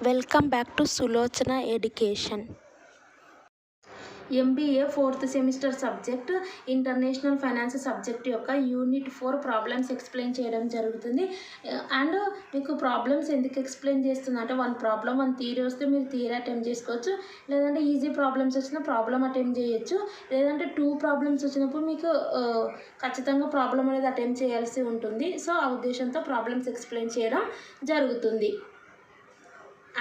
Welcome back to Sulochana education. MBA 4th semester subject international finance subject యొక్క unit 4 problems explain చేయడం జరుగుతుంది. And మీకు problems ఎందుకు explain చేస్తుంది అంటే 1 ప్రాబ్లం 1 థియరీ వస్తే మీరు థియరీ అటెంప్ట్ చేసుకోవచ్చు, లేదంటే ఈజీ ప్రాబ్లమ్స్ వచ్చిన ప్రాబ్లం అటెంప్ట్ చేయొచ్చు, లేదంటే 2 ప్రాబ్లమ్స్ వచ్చినప్పుడు మీకు ఖచ్చితంగా ప్రాబ్లం అనేది అటెంప్ట్ చేయాల్సి ఉంటుంది. సో ఆ ఉద్దేశంతో ప్రాబ్లమ్స్ ఎక్స్ప్లెయిన్ చేయడం జరుగుతుంది.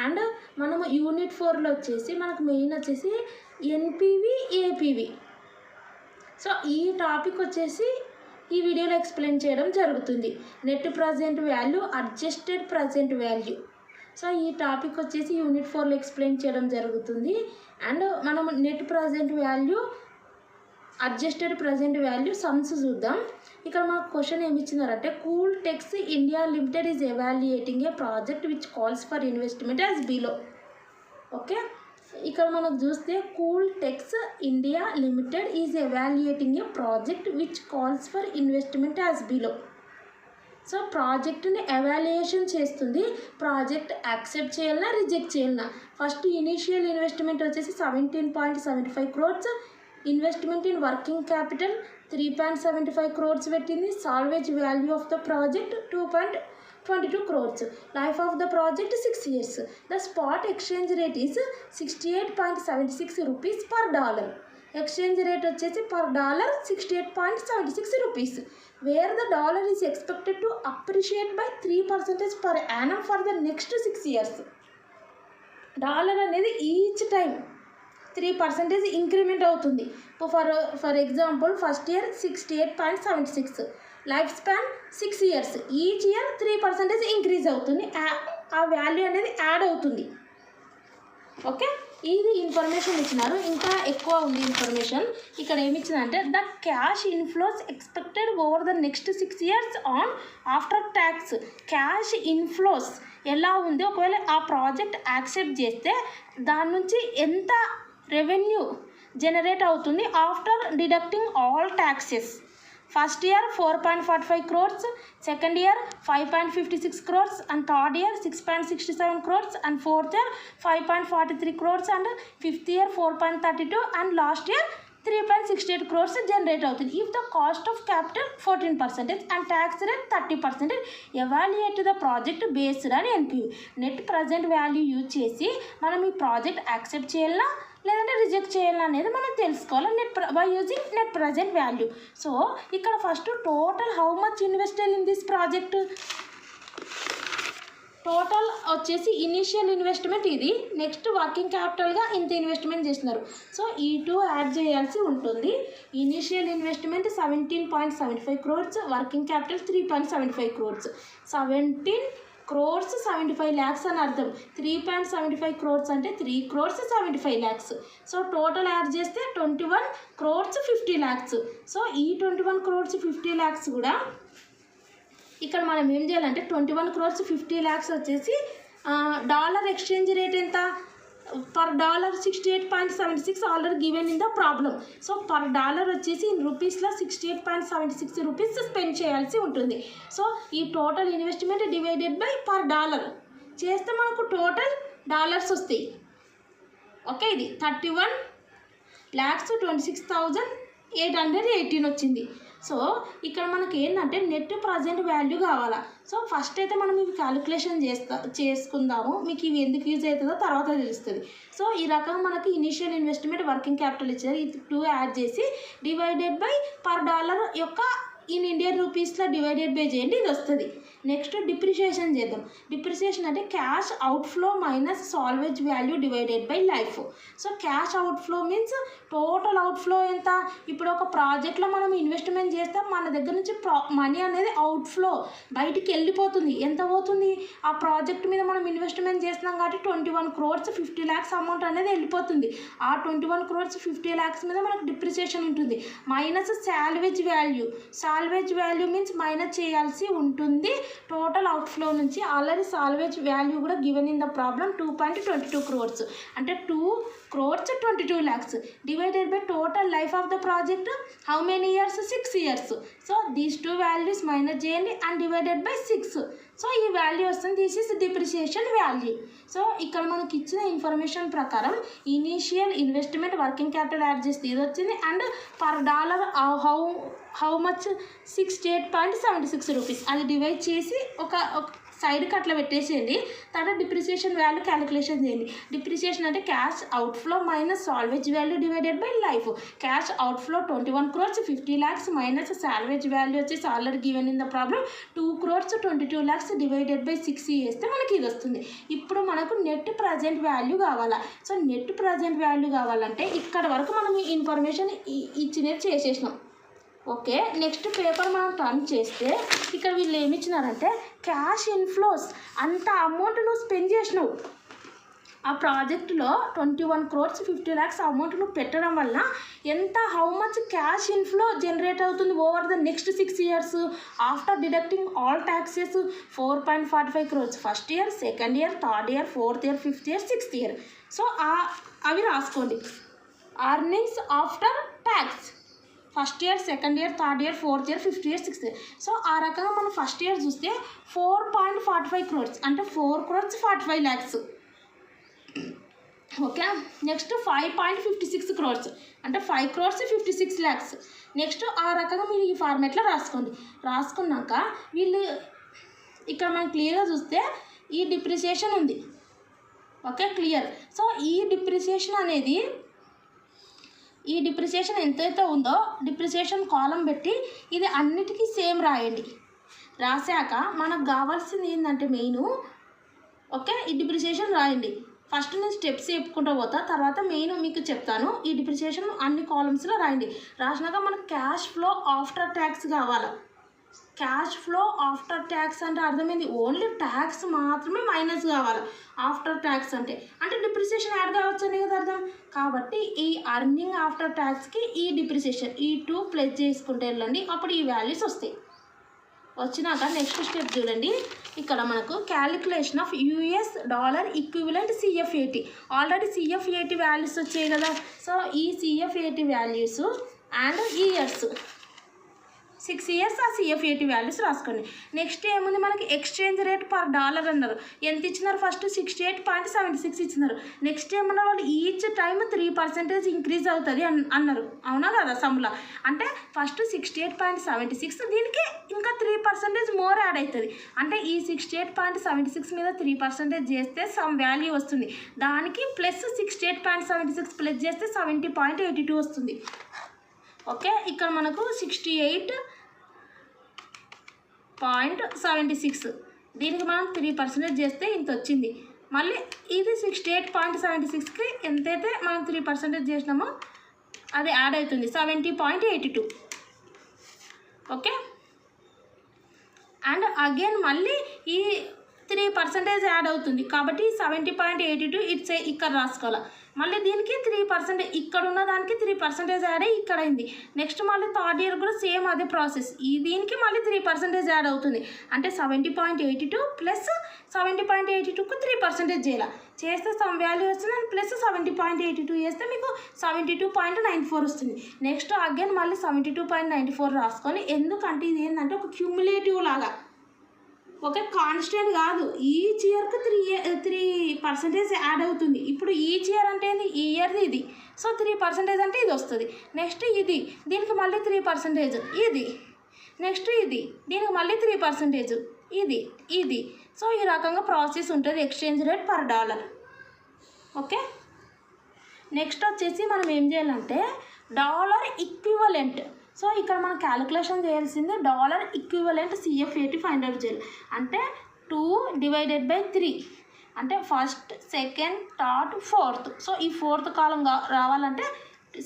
అండ్ మనము యూనిట్ 4లో వచ్చేసి మనకు మెయిన్ వచ్చేసి ఎన్పివి ఏపీవి. సో ఈ టాపిక్ వచ్చేసి ఈ వీడియోలో ఎక్స్ప్లెయిన్ చేయడం జరుగుతుంది. Net present value, adjusted present value. So ఈ టాపిక్ వచ్చేసి యూనిట్ 4లో ఎక్స్ప్లెయిన్ చేయడం జరుగుతుంది. అండ్ మనము net present value, adjusted present value sums చూద్దాం. ఇక్కడ మాకు క్వశ్చన్ ఏమి ఇచ్చినారంటే Cool Tex India limited is evaluating a project which calls for investment as below. Okay, ఇక్కడ మనకు చూస్తే Cool Tex India limited is evaluating a project which calls for investment as below. So ప్రాజెక్ట్ని evaluation చేస్తుంది. Project accept చేయాలన్నా reject చేయాలన్నా. First initial investment వచ్చేసి 17.75 crores, investment in working capital 3.75 crores పెట్టింది. Salvage value of the project 2.22 crores. Life of the project 6 years. The spot exchange rate is 68.76 rupees per dollar. Exchange rate వచ్చేసి per dollar 68.76 rupees. Where the dollar is expected to appreciate by 3% per annum for the next 6 years. Dollar అనేది each time 3% increment అవుతుంది. For example first year 68.76, life span 6 years, each year 3% increase అవుతుంది. ఆ value అనేది add అవుతుంది. Okay, ఇది information ఇచ్చినారు. ఇంకా ఎక్కువ ఉంది ఇన్ఫర్మేషన్. ఇక్కడ ఏమి ఇచ్చిందంటే the cash inflows expected over the next 6 years on after tax. Cash inflows ఎలా ఉంది, ఒకవేళ ఆ ప్రాజెక్ట్ యాక్సెప్ట్ చేస్తే దాని నుంచి ఎంత రెవెన్యూ జనరేట్ అవుతుంది after deducting all taxes. First year 4.45 crores, second year 5.56 crores, and third year 6.67 crores, and fourth year 5.43 crores, and fifth year 4.32, and last year 3.68 crores generate అవుతుంది. If the cost of capital 14% and tax rate 30%, evaluate the project based అని NPV. Net present value use చేసి మనం ఈ project accept చేయాలా లేదంటే reject చేయాలా అనేది మనం తెలుసుకోవాలి by using net present value. So ఇక్కడ first total how much invested in this project. Total వచ్చేసి ఇనీషియల్ ఇన్వెస్ట్మెంట్ ఇది, నెక్స్ట్ వర్కింగ్ క్యాపిటల్గా ఇంత ఇన్వెస్ట్మెంట్ చేస్తున్నారు. సో ఈ 2 యాడ్ చేయాల్సి ఉంటుంది. Initial investment 17.75 crores, working capital 3.75 crores. 17 crores 75 lakhs అని అర్థం. 3.75 crores అంటే 3 crores 75 lakhs. So total add చేస్తే 21 crores 50 lakhs. సో ఈ 21 crores 50 lakhs కూడా ఇక్కడ మనం ఏం చేయాలంటే 21 crores 50 lakhs వచ్చేసి డాలర్ ఎక్స్చేంజ్ రేట్ ఎంత per dollar 68.76 already given in the problem. So per dollar వచ్చేసి రూపీస్లో 68.76 rupees స్పెండ్ చేయాల్సి ఉంటుంది. సో ఈ total investment divided by per dollar చేస్తే మనకు టోటల్ డాలర్స్ వస్తాయి. ఓకే, ఇది 31,26,818 వచ్చింది. సో ఇక్కడ మనకి ఏంటంటే నెట్ ప్రజెంట్ వాల్యూ కావాలా. సో ఫస్ట్ అయితే మనం ఇవి క్యాలిక్యులేషన్ చేసుకుందాము. మీకు ఇవి ఎందుకు యూజ్ అవుతుందో తర్వాత తెలుస్తుంది. సో ఈ రకంగా మనకి ఇనీషియల్ ఇన్వెస్ట్మెంట్, వర్కింగ్ క్యాపిటల్ ఇచ్చారు. ఈ 2 యాడ్ చేసి డివైడెడ్ బై పర్ డాలర్ యొక్క ఇన్ ఇండియన్ రూపీస్లో డివైడెడ్ బై చేయండి, ఇది వస్తుంది. నెక్స్ట్ డిప్రిషియేషన్ చేద్దాం. డిప్రిషియేషన్ అంటే cash outflow minus salvage value divided by life. So cash outflow means total outflow ఎంత. ఇప్పుడు ఒక ప్రాజెక్ట్లో మనం ఇన్వెస్ట్మెంట్ చేస్తే మన దగ్గర నుంచి మనీ అనేది అవుట్ఫ్లో బయటికి వెళ్ళిపోతుంది. ఎంత పోతుంది, ఆ ప్రాజెక్ట్ మీద మనం ఇన్వెస్ట్మెంట్ చేస్తున్నాం కాబట్టి 21 crores 50 lakhs అమౌంట్ అనేది వెళ్ళిపోతుంది. ఆ 21 crores 50 lakhs మీద మనకు డిప్రిషియేషన్ ఉంటుంది. Minus salvage value. Salvage value means minus చేయాల్సి ఉంటుంది టోటల్ అవుట్ఫ్లో నుంచి. ఆల్రెడీ సాల్వేజ్ వాల్యూ కూడా given in the problem 2.22 crores అంటే 2 crores 22 lakhs divided by total life of the project. How many years? 6 years. So these two values minus చేయండి and divided by 6. So ఈ value వస్తుంది. This is depreciation value. So ఇక్కడ మనకి ఇచ్చిన information ప్రకారం initial investment working capital add చేస్తే ఇది వచ్చింది. And per dollar how much 68.76 rupees. అది డివైడ్ చేసి ఒక సైడ్కి అట్లా పెట్టేసేయండి. తర్వాత డిప్రిసియేషన్ వాల్యూ క్యాలిక్యులేషన్ చేయండి. డిప్రిసియేషన్ అంటే cash outflow minus salvage value divided by life. Cash outflow 21 crores 50 lakhs minus salvage value వచ్చేసి already given in the problem 2 crores 22 lakhs divided by 6 చేస్తే మనకి ఇది వస్తుంది. ఇప్పుడు మనకు నెట్ ప్రజెంట్ వాల్యూ కావాలా. సో నెట్ ప్రజెంట్ వాల్యూ కావాలంటే ఇక్కడ వరకు మనం ఈ ఇన్ఫర్మేషన్ ఇచ్చినది చేసేసినాం. ఓకే, నెక్స్ట్ పేపర్ మనం టర్న్ చేస్తే ఇక్కడ వీళ్ళు ఏమి ఇచ్చినారంటే క్యాష్ ఇన్ఫ్లోస్ అంత అమౌంట్ నువ్వు స్పెండ్ చేసినావు ఆ ప్రాజెక్టులో 21 crores 50 lakhs అమౌంట్ నువ్వు పెట్టడం వల్ల ఎంత how much cash inflow generate అవుతుంది over the next 6 years after deducting all taxes 4.45 crores first year, second year, third year, fourth year, fifth year, sixth year. So అవి రాసుకోండి. Earnings after tax first year, second year, third year, fourth year, fifth year, sixth year. So ఆ రకంగా మనం first year చూస్తే 4.45 crores అంటే 4 crores 45 lakhs. Okay, next 5.56 crores అంటే 5 crores 56 lakhs. Next ఆ రకంగా మీరు ఈ ఫార్మేట్లో రాసుకోండి. రాసుకున్నాక వీళ్ళు ఇక్కడ మనం క్లియర్గా చూస్తే ఈ డిప్రిసియేషన్ ఉంది. Okay, clear. సో ఈ డిప్రిసియేషన్ అనేది ఈ డిప్రిసియేషన్ ఎంతైతే ఉందో డిప్రిసియేషన్ కాలం పెట్టి ఇది అన్నిటికీ సేమ్ రాయండి. రాశాక మనకు కావాల్సింది ఏంటంటే మెయిన్ ఓకే ఈ డిప్రిసియేషన్ రాయండి. ఫస్ట్ నేను స్టెప్స్ చెప్పుకుంటూ పోతా, తర్వాత మెయిన్ మీకు చెప్తాను. ఈ డిప్రిసియేషన్ అన్ని కాలమ్స్లో రాయండి. రాసినాక మనకు క్యాష్ ఫ్లో ఆఫ్టర్ ట్యాక్స్ కావాలి. క్యాష్ ఫ్లో ఆఫ్టర్ ట్యాక్స్ అంటే అర్థమైంది ఓన్లీ ట్యాక్స్ మాత్రమే మైనస్ కావాలి. ఆఫ్టర్ ట్యాక్స్ అంటే డిప్రిసియేషన్ యాడ్ కావచ్చు అని కదా అర్థం. కాబట్టి ఈ అర్నింగ్ ఆఫ్టర్ ట్యాక్స్కి ఈ డిప్రిసియేషన్ ఈ 2 ప్లస్ చేసుకుంటే వెళ్ళండి. అప్పుడు ఈ వాల్యూస్ వస్తాయి. వచ్చినాక నెక్స్ట్ స్టెప్ చూడండి. ఇక్కడ మనకు calculation of US dollar equivalent CF80. Already CF80 values వచ్చాయి కదా. సో ఈ CF80 values and years 6 years ఆ CF80 వాల్యూస్ రాసుకోండి. నెక్స్ట్ ఏముంది మనకి ఎక్స్చేంజ్ రేట్ పర్ డాలర్ అన్నారు. ఎంత ఇచ్చినారు ఫస్ట్ 68.76 ఇచ్చినారు. నెక్స్ట్ ఏమన్నారు వాళ్ళు ఈచ్ టైం 3% ఇంక్రీజ్ అవుతుంది అన్నారు. అవునా కదా సమ్లా. అంటే ఫస్ట్ 68.76 దీనికి ఇంకా 3% మోర్ యాడ్ అవుతుంది. అంటే ఈ 68.76 మీద 3% చేస్తే సమ్ వాల్యూ వస్తుంది. దానికి ప్లస్ 68.76 ప్లస్ చేస్తే 70.82 వస్తుంది. ఓకే, ఇక్కడ మనకు 68.76 దీనికి మనం 3% చేస్తే ఇంత వచ్చింది. మళ్ళీ ఇది 68.76కి ఎంతైతే మనం 3% చేసినామో అది యాడ్ అవుతుంది 70.82. ఓకే, అండ్ అగైన్ మళ్ళీ ఈ 3% యాడ్ అవుతుంది కాబట్టి 70.82 ఇట్స్ ఇక్కడ రాసుకోవాలి. మళ్ళీ దీనికి 3% ఇక్కడ ఉన్న దానికి 3% యాడ్ అయ్యి ఇక్కడ అయింది. నెక్స్ట్ మళ్ళీ థర్డ్ ఇయర్ కూడా సేమ్ అదే ప్రాసెస్. దీనికి మళ్ళీ 3% యాడ్ అవుతుంది. అంటే 70.82 ప్లస్ 70.82కు 3% చేయాలి. చేస్తే సమ్ వాల్యూ వస్తుంది అండ్ ప్లస్ 70.82 చేస్తే మీకు 72.94 వస్తుంది. నెక్స్ట్ అగైన్ మళ్ళీ 72.94 రాసుకొని, ఎందుకంటే ఇది ఏంటంటే ఒక క్యూములేటివ్ లాగా ఓకే కాన్స్టెంట్ కాదు. ఈచ్ ఇయర్కి 3% యాడ్ అవుతుంది. ఇప్పుడు ఈచ్ ఇయర్ అంటే ఏంది ఈ ఇయర్ది ఇది. సో 3% అంటే ఇది వస్తుంది. నెక్స్ట్ ఇది దీనికి మళ్ళీ 3% ఇది. నెక్స్ట్ ఇది దీనికి మళ్ళీ 3% ఇది. సో ఈ రకంగా ప్రాసెస్ ఉంటుంది exchange rate per dollar. Okay, next వచ్చేసి మనం ఏం చేయాలంటే డాలర్ ఈక్వివలెంట్. సో ఇక్కడ మనం క్యాలిక్యులేషన్ చేయాల్సింది dollar equivalent CF80 find out చేయాలి. అంటే 2 డివైడెడ్ బై 3 అంటే first, second, third, fourth. So ఈ ఫోర్త్ కాలం రావాలంటే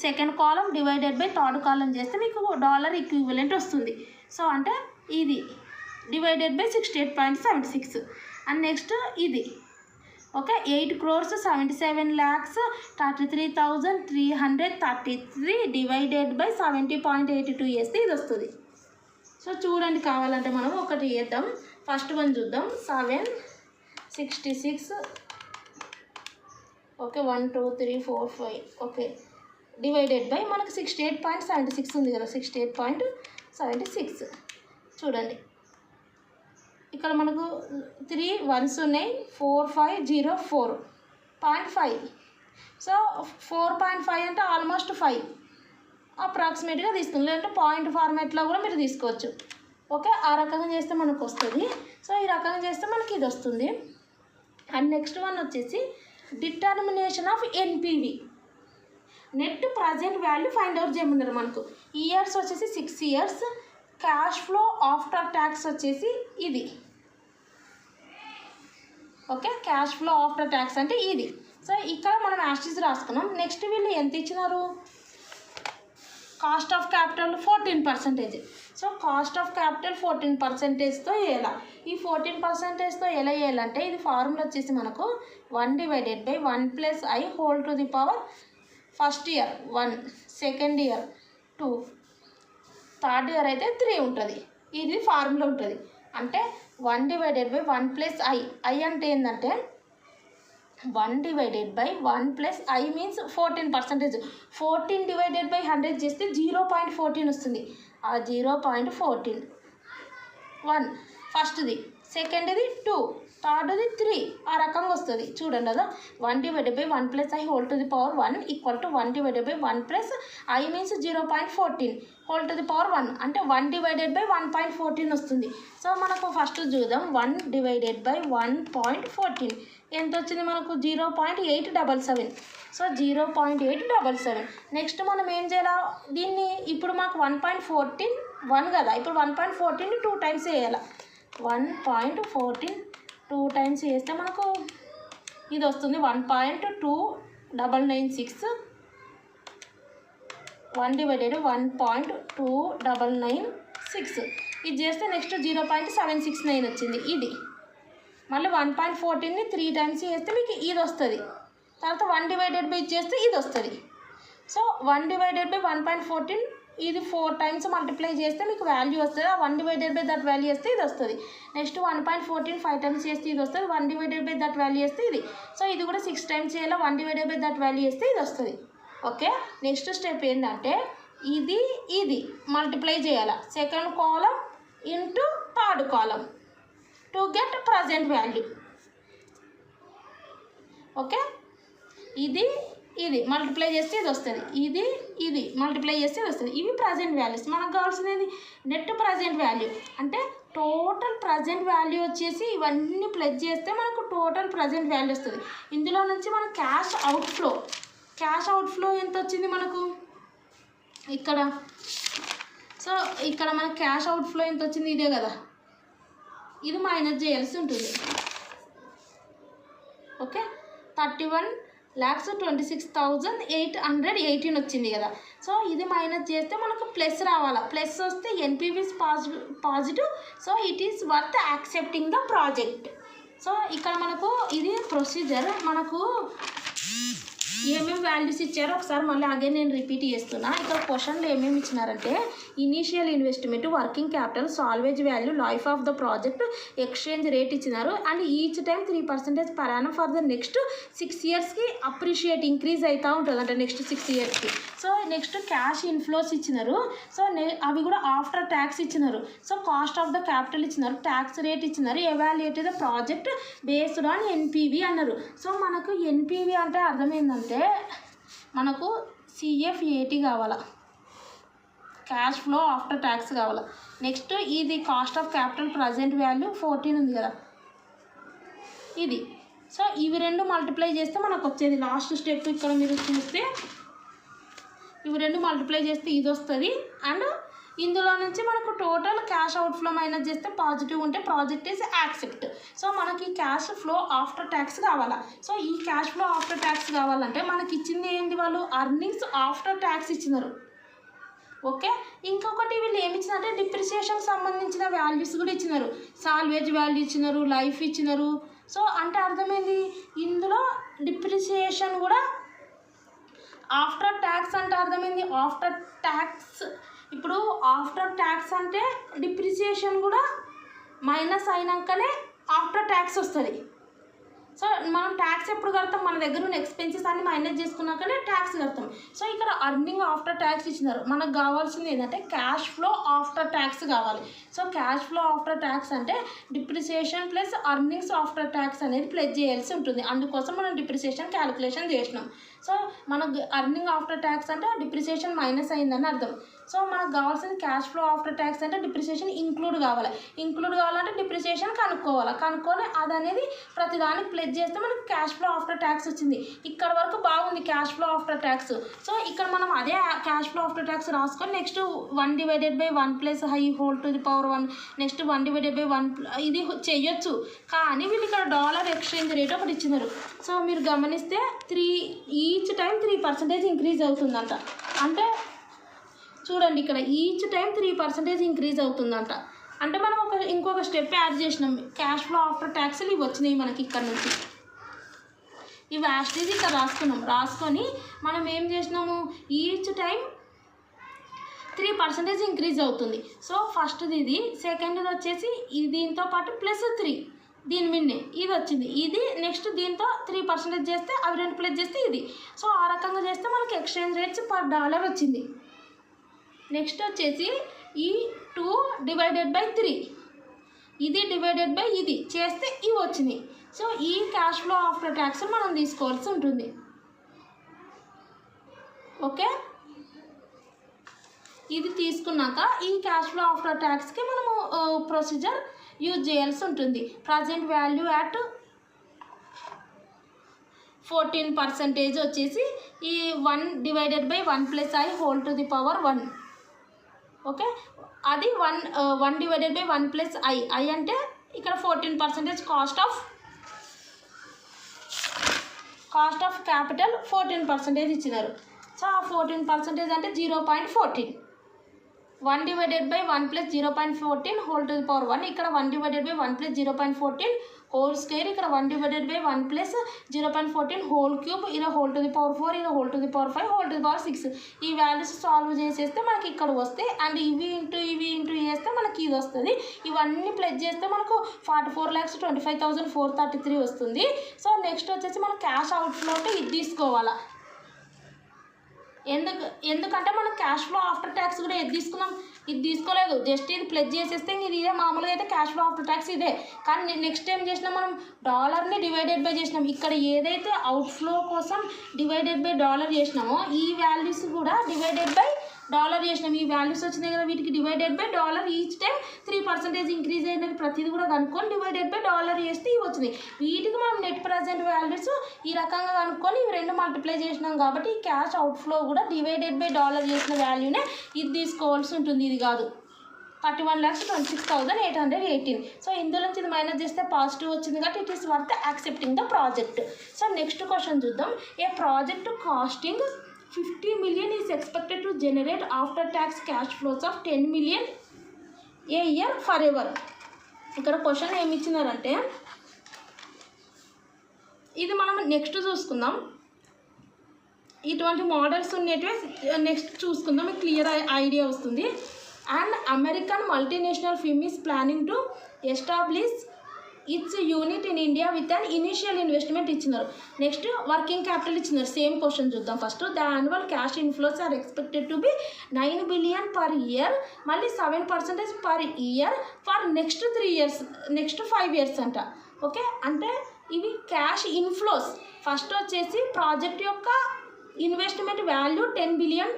second column divided by third కాలం చేస్తే మీకు డాలర్ ఈక్వివలెంట్ వస్తుంది. సో అంటే ఇది డివైడెడ్ బై 68.76 అండ్ నెక్స్ట్ ఇది ఓకే 8 crores 77,33,333 డివైడెడ్ బై 70.82 చేస్తే ఇది వస్తుంది. సో చూడండి, కావాలంటే మనం ఒకటి చేద్దాం. ఫస్ట్ వన్ చూద్దాం. 766 ఓకే 1 2 3 4 5 ఓకే డివైడెడ్ బై మనకు 68.76 ఉంది కదా 68.76 చూడండి. ఇక్కడ మనకు 3 1s ఉన్నాయి, 4 5 0 4.5. సో 4.5 అంటే ఆల్మోస్ట్ 5 అప్రాక్సిమేట్గా తీసుకుంది, లేదంటే పాయింట్ ఫార్మాట్లో కూడా మీరు తీసుకోవచ్చు. ఓకే, ఆ రకంగా చేస్తే మనకు వస్తుంది. సో ఈ రకంగా చేస్తే మనకి ఇది వస్తుంది. అండ్ నెక్స్ట్ వన్ వచ్చేసి determination of NPV, net present value find out చేయమన్నారు. మనకు ఇయర్స్ వచ్చేసి 6 years, cash flow after tax వచ్చేసి ఇది. Okay, cash flow after tax అంటే ఇది. సో ఇక్కడ మనం యాస్టిస్ రాసుకున్నాం. నెక్స్ట్ వీళ్ళు ఎంత ఇచ్చినారు, cost of capital 14%. So cost of capital 14%తో వేయాలి. ఈ 14%తో ఎలా వేయాలంటే ఇది ఫార్ములా వచ్చేసి మనకు 1/1 + i whole to the power first year 1, second year 2, third year అయితే 3 ఉంటుంది. ఇది ఫార్ములా ఉంటుంది. అంటే 1/1 + i. i అంటే ఏంటంటే 1/1 + i మీన్స్ 14%. 14 / 100 చేస్తే 0.14 వస్తుంది. ఆ 0.14 1 ఫస్ట్ది, సెకండ్ది 2, థర్డ్ది 3, ఆ రకంగా వస్తుంది. చూడండి కదా, 1/1 + i whole to the power 1 = 1/1 + i means 0.14 whole to the power 1 అంటే 1/1.14 వస్తుంది. సో మనకు ఫస్ట్ చూద్దాం, 1/1.14 ఎంత వచ్చింది మనకు, 0.877. సో 0.877. నెక్స్ట్ మనం ఏం చేయాలి, దీన్ని ఇప్పుడు మాకు 1.14 1 కదా, ఇప్పుడు 1.14 2 టైమ్స్ వేయాలి. 1.14 2 టైమ్స్ వేస్తే మనకు ఇది వస్తుంది 1.2996. 1/1.2996 ఇది చేస్తే నెక్స్ట్ 0.769 వచ్చింది. ఇది మళ్ళీ 1.14ని 3 టైమ్స్ చేస్తే మీకు ఇది వస్తుంది. తర్వాత 1/ఇది చేస్తే ఇది వస్తుంది. సో 1/1.14 ఇది 4 టైమ్స్ మల్టిప్లై చేస్తే మీకు వాల్యూ వస్తుంది. ఆ 1/దట్ వాల్యూ చేస్తే ఇది వస్తుంది. నెక్స్ట్ 1.14 5 టైమ్స్ చేస్తే ఇది వస్తుంది. 1/దట్ వాల్యూ చేస్తే ఇది. సో ఇది కూడా 6 టైమ్స్ చేయాలి. 1/దట్ వాల్యూ చేస్తే ఇది వస్తుంది. ఓకే, నెక్స్ట్ స్టెప్ ఏంటంటే ఇది మల్టిప్లై చేయాలి. Second column into third column to get present value. Okay, ఇది మల్టిప్లై చేస్తే ఇది వస్తుంది. ఇది మల్టిప్లై చేస్తే ఇది వస్తుంది. ఇవి ప్రజెంట్ వాల్యూస్. మనకు కావాల్సినది నెట్ ప్రజెంట్ వాల్యూ. అంటే టోటల్ ప్రజెంట్ వాల్యూ వచ్చేసి ఇవన్నీ ప్లస్ చేస్తే మనకు టోటల్ ప్రజెంట్ వాల్యూ వస్తుంది. ఇందులో నుంచి మన క్యాష్ అవుట్ఫ్లో ఎంత వచ్చింది మనకు ఇక్కడ. సో ఇక్కడ మన క్యాష్ అవుట్ఫ్లో ఎంత వచ్చింది, ఇదే కదా, ఇది మైనస్ చేయాల్సి ఉంటుంది. ఓకే, 31,26,818 వచ్చింది కదా. సో ఇది మైనస్ చేస్తే మనకు ప్లస్ రావాలా. ప్లస్ వస్తే NPV positive. So it is worth accepting the project. So ఇక్కడ మనకు ఇది ప్రొసీజర్. మనకు ఏమేమి వాల్యూస్ ఇచ్చారో ఒకసారి మళ్ళీ అగైన్ నేను రిపీట్ చేస్తున్నా. ఇక్కడ క్వశ్చన్లో ఏమేమి ఇచ్చినారంటే initial investment, working capital, salvage value, life of the project, exchange rate ఇచ్చినారు. And each time 3% per annum for the next 6 yearsకి అప్రిషియేట్ ఇంక్రీజ్ అవుతూ ఉంటుంది అంటే నెక్స్ట్ 6 yearsకి. సో నెక్స్ట్ క్యాష్ ఇన్ఫ్లోస్ ఇచ్చినారు. సో అవి కూడా ఆఫ్టర్ ట్యాక్స్ ఇచ్చినారు. So cost of the capital ఇచ్చినారు, ట్యాక్స్ రేట్ ఇచ్చినారు, evaluate the project based on NPV అన్నారు. సో మనకు ఎన్పివి అంటే అర్థమైందంటే మనకు CF80 కావాలా, క్యాష్ ఫ్లో ఆఫ్టర్ ట్యాక్స్ కావాలా. నెక్స్ట్ ఇది cost of capital present value 14 ఉంది కదా, ఇది. సో ఇవి రెండు మల్టిప్లై చేస్తే మనకు వచ్చేది లాస్ట్ స్టెప్. ఇక్కడ మీరు చూస్తే ఇవి రెండు మల్టిప్లై చేస్తే ఇది వస్తుంది. అండ్ ఇందులో నుంచి మనకు టోటల్ క్యాష్ అవుట్ఫ్లో మైనస్ చేస్తే పాజిటివ్ ఉంటే ప్రాజెక్ట్ ఈజ్ యాక్సెప్ట్. సో మనకి క్యాష్ ఫ్లో ఆఫ్టర్ ట్యాక్స్ కావాలా. సో ఈ క్యాష్ ఫ్లో ఆఫ్టర్ ట్యాక్స్ కావాలంటే మనకి ఇచ్చింది ఏంటి, వాళ్ళు అర్నింగ్స్ ఆఫ్టర్ ట్యాక్స్ ఇచ్చినారు. ఓకే, ఇంకొకటి వీళ్ళు ఏమి ఇచ్చినారంటే డిప్రిసియేషన్కి సంబంధించిన వాల్యూస్ కూడా ఇచ్చినారు. సాల్వేజ్ వాల్యూ ఇచ్చినారు, లైఫ్ ఇచ్చినారు. సో అంటే అర్థమైంది, ఇందులో డిప్రిసియేషన్ కూడా ఆఫ్టర్ ట్యాక్స్ అంటే అర్థమైంది. ఆఫ్టర్ ట్యాక్స్, ఇప్పుడు ఆఫ్టర్ ట్యాక్స్ అంటే డిప్రిసియేషన్ కూడా మైనస్ అయినాకనే ఆఫ్టర్ ట్యాక్స్ వస్తుంది. సో మనం ట్యాక్స్ ఎప్పుడు కడతాం, మన దగ్గర ఉన్న ఎక్స్పెన్సెస్ అన్ని మైనస్ చేసుకున్నాకనే ట్యాక్స్ కడతాం. సో ఇక్కడ అర్నింగ్ ఆఫ్టర్ ట్యాక్స్ ఇచ్చినారు, మనకు కావాల్సింది ఏంటంటే క్యాష్ ఫ్లో ఆఫ్టర్ ట్యాక్స్ కావాలి. So cash flow after tax అంటే depreciation plus earnings after tax అనేది ప్లస్ చేయాల్సి ఉంటుంది. అందుకోసం మనం డిప్రిసియేషన్ క్యాలిక్యులేషన్ చేసినాం. సో మనకు అర్నింగ్ ఆఫ్టర్ ట్యాక్స్ అంటే డిప్రిసియేషన్ మైనస్ అయిందని అర్థం. సో మనకు కావాల్సింది క్యాష్ ఫ్లో ఆఫ్టర్ ట్యాక్స్ అంటే డిప్రిసియేషన్ ఇంక్లూడ్ కావాలి. ఇంక్లూడ్ కావాలంటే డిప్రిసియేషన్ కనుక్కొని అది అనేది ప్రతిదానికి ప్లస్ చేస్తే మనకు క్యాష్ ఫ్లో ఆఫ్టర్ ట్యాక్స్ వచ్చింది. ఇక్కడ వరకు బాగుంది cash flow after tax. So ఇక్కడ మనం అదే క్యాష్ ఫ్లో ఆఫ్టర్ ట్యాక్స్ రాసుకొని next 1/1 + i whole to the power 1, next 1/1 ఇది చేయొచ్చు. కానీ వీళ్ళు ఇక్కడ డాలర్ ఎక్స్చేంజ్ రేట్ ఒకటి ఇచ్చినారు. సో మీరు గమనిస్తే ఈచ్ టైం 3% ఇంక్రీజ్ అవుతుందంట. అంటే చూడండి ఇక్కడ ఈచ్ టైం 3% ఇంక్రీజ్ అవుతుందంట. అంటే మనం ఇంకొక స్టెప్ యాడ్ చేసినాం. క్యాష్ ఫ్లో ఆఫ్టర్ ట్యాక్స్లు ఇవి వచ్చినాయి మనకి ఇక్కడ నుంచి. ఇవి యాస్టీజ్ ఇక్కడ రాసుకొని మనం ఏం చేసినాము, ఈచ్ టైం 3% ఇంక్రీజ్ అవుతుంది. సో ఫస్ట్ది ఇది, సెకండ్ది వచ్చేసి దీంతో పాటు +3 దీని మిన్నే ఇది వచ్చింది. ఇది నెక్స్ట్ దీంతో 3% చేస్తే అవి 2 ప్లస్ చేస్తే ఇది. సో ఆ రకంగా చేస్తే మనకి ఎక్స్చేంజ్ రేట్స్ పర్ డాలర్ వచ్చింది. నెక్స్ట్ వచ్చేసి ఈ 2/3 ఇది డివైడెడ్ బై ఇది చేస్తే ఇవి వచ్చినాయి. సో ఈ క్యాష్ ఫ్లో ఆఫ్టర్ ట్యాక్స్ మనం తీసుకోవాల్సి ఉంటుంది. ఓకే, ఇది తీసుకున్నాక ఈ క్యాష్ ఫ్లో ఆఫ్టర్ ట్యాక్స్కి మనము ప్రొసీజర్ యూజ్ చేయాల్సి ఉంటుంది. ప్రజెంట్ వాల్యూ అట్ 14% వచ్చేసి ఈ 1/1 + i whole to the power 1. Okay, అది 1/1 + i అంటే ఇక్కడ 14% కాస్ట్ ఆఫ్ క్యాపిటల్ 14% ఇచ్చినారు. సో ఆ 14% అంటే 0.14. 1/1 + 0.14 హోల్ టు ది పవర్ 1. ఇక్కడ 1/1 + 0.14 హోల్ స్క్వేర్. ఇక్కడ 1/1 + 0.14 హోల్ క్యూబ్. ఇలా హోల్ టు ది పవర్ 4, ఇలా whole to the power 5, whole to the power 6. ఈ వాల్యూస్ సాల్వ్ చేసేస్తే మనకి ఇక్కడ వస్తాయి. అండ్ ఇవి ఇంటూ చేస్తే మనకి ఇది వస్తుంది. ఇవన్నీ ప్లస్ చేస్తే మనకు 44,25,433 వస్తుంది. సో నెక్స్ట్ వచ్చేసి మనం క్యాష్ అవుట్ఫ్లో అంటే ఇది తీసుకోవాలా. ఎందుకంటే మనం క్యాష్ ఫ్లో ఆఫ్టర్ ట్యాక్స్ కూడా ఇది తీసుకున్నాం, ఇది తీసుకోలేదు. జస్ట్ ఇది ప్లస్ చేసేస్తే ఇదే మామూలుగా అయితే క్యాష్ ఫ్లో ఆఫ్టర్ ట్యాక్స్ ఇదే. కానీ నెక్స్ట్ ఏం చేసినాం, మనం డాలర్ని డివైడెడ్ బై చేసినాం. ఇక్కడ ఏదైతే అవుట్ఫ్లో కోసం డివైడెడ్ బై డాలర్ చేసినామో ఈ వాల్యూస్ కూడా డివైడెడ్ బై డాలర్ చేసినాం. ఈ వాల్యూస్ వచ్చినాయి కదా, వీటికి divided by dollar each time 3% increase అయినది ప్రతిది కూడా కనుక్కొని డివైడెడ్ బై డాలర్ చేస్తే ఇవి వచ్చినాయి. వీటికి మనం నెట్ ప్రజెంట్ వాల్యూస్ ఈ రకంగా కనుక్కొని ఇవి 2 మల్టిప్లై చేసినాం. కాబట్టి ఈ క్యాష్ అవుట్ఫ్లో కూడా డివైడెడ్ బై డాలర్ చేసిన వాల్యూనే ఇది తీసుకోవాల్సి ఉంటుంది, ఇది కాదు. 31,26,818. సో ఇందులో నుంచి ఇది మైనస్ చేస్తే పాజిటివ్ వచ్చింది కాబట్టి it is worth accepting the project. So next question చూద్దాం. ఏ project casting 50 million is expected to generate after tax cash flows of 10 million a year forever. ఇక్కడ క్వశ్చన్ ఏమి ఇచ్చినారంటే ఇది మనం నెక్స్ట్ చూసుకుందాం. ఇటువంటి మోడల్స్ ఉన్నటివి నెక్స్ట్ చూసుకుందాం, మీకు క్లియర్ ఐడియా వస్తుంది. And American multinational firm is planning to establish its unit in India with an initial investment ఇచ్చినారు. నెక్స్ట్ వర్కింగ్ క్యాపిటల్ ఇచ్చినారు. సేమ్ క్వశ్చన్ చూద్దాం. First the annual cash inflows are expected to be 9 billion per year, మళ్ళీ 7% per year for next 3 years, next 5 years అంట. Okay, అంటే ఇవి cash inflows. First వచ్చేసి project యొక్క investment value $10 billion,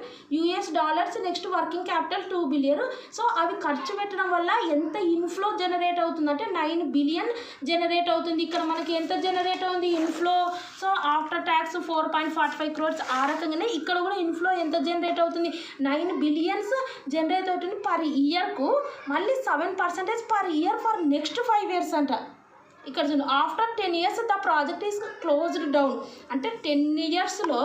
next working capital $2 billion. So అవి ఖర్చు పెట్టడం వల్ల ఎంత ఇన్ఫ్లో జనరేట్ అవుతుందంటే 9 billion జనరేట్ అవుతుంది. ఇక్కడ మనకి ఎంత జనరేట్ అవుతుంది inflow, so after tax 4.45 crores. ఆ రకంగానే ఇక్కడ కూడా ఇన్ఫ్లో ఎంత జనరేట్ అవుతుంది, 9 billion జనరేట్ అవుతుంది పర్ ఇయర్కు. మళ్ళీ 7% per year for next 5 years అంట. ఇక్కడ చూడండి, after 10 years the project is closed down. అంటే 10 yearsలో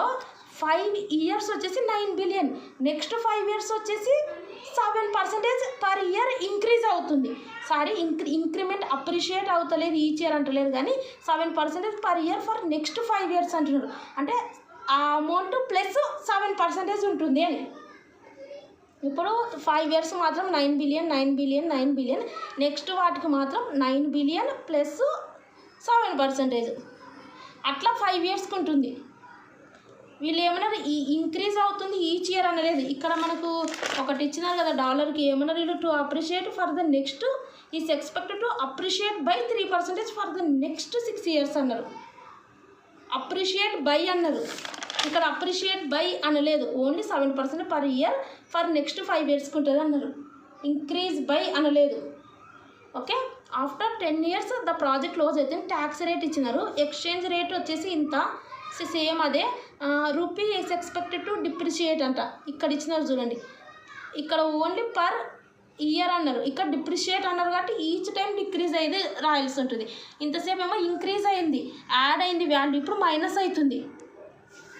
5 years వచ్చేసి 9 billion, నెక్స్ట్ 5 years వచ్చేసి 7% per year ఇంక్రీజ్ అవుతుంది. ఇంక్రిమెంట్ అప్రిషియేట్ అవుతలేదు, ఈచ్ ఇయర్ అంటలేదు కానీ 7% per year for next 5 years అంటున్నారు. అంటే ఆ అమౌంట్ ప్లస్ 7% ఉంటుంది అని. ఇప్పుడు 5 years మాత్రం 9 billion, నెక్స్ట్ వాటికి మాత్రం 9 billion ప్లస్ 7%. అట్లా 5 ఇయర్స్కి ఉంటుంది. వీళ్ళు ఏమన్నారు ఈ ఇంక్రీజ్ అవుతుంది ఈచ్ ఇయర్ అనలేదు. ఇక్కడ మనకు ఒకటి ఇచ్చినారు కదా డాలర్కి, ఏమన్నారు వీళ్ళు to appreciate for the next is expected to appreciate by 3% for the next 6 years అన్నారు. అప్రిషియేట్ బై అన్నారు, ఇక్కడ అప్రిషియేట్ బై అనలేదు, only 7% per year for next 5 ఇయర్స్కి ఉంటుంది అన్నారు. ఇంక్రీజ్ బై అనలేదు. Okay, after 10 years the project close అయితే tax rate ఇచ్చినారు. ఎక్స్చేంజ్ రేట్ వచ్చేసి ఇంత, సేమ్ అదే. Rupee is expected to depreciate అంట. ఇక్కడ ఇచ్చినారు చూడండి, ఇక్కడ ఓన్లీ పర్ ఇయర్ అన్నారు, ఇక్కడ డిప్రిషియేట్ అన్నారు కాబట్టి ఈచ్ టైం డిక్రీజ్ అయ్యేది రాయాల్సి ఉంటుంది. ఇంతసేపు ఏమో ఇంక్రీజ్ అయింది, యాడ్ అయింది వాల్యూ, ఇప్పుడు మైనస్ అవుతుంది.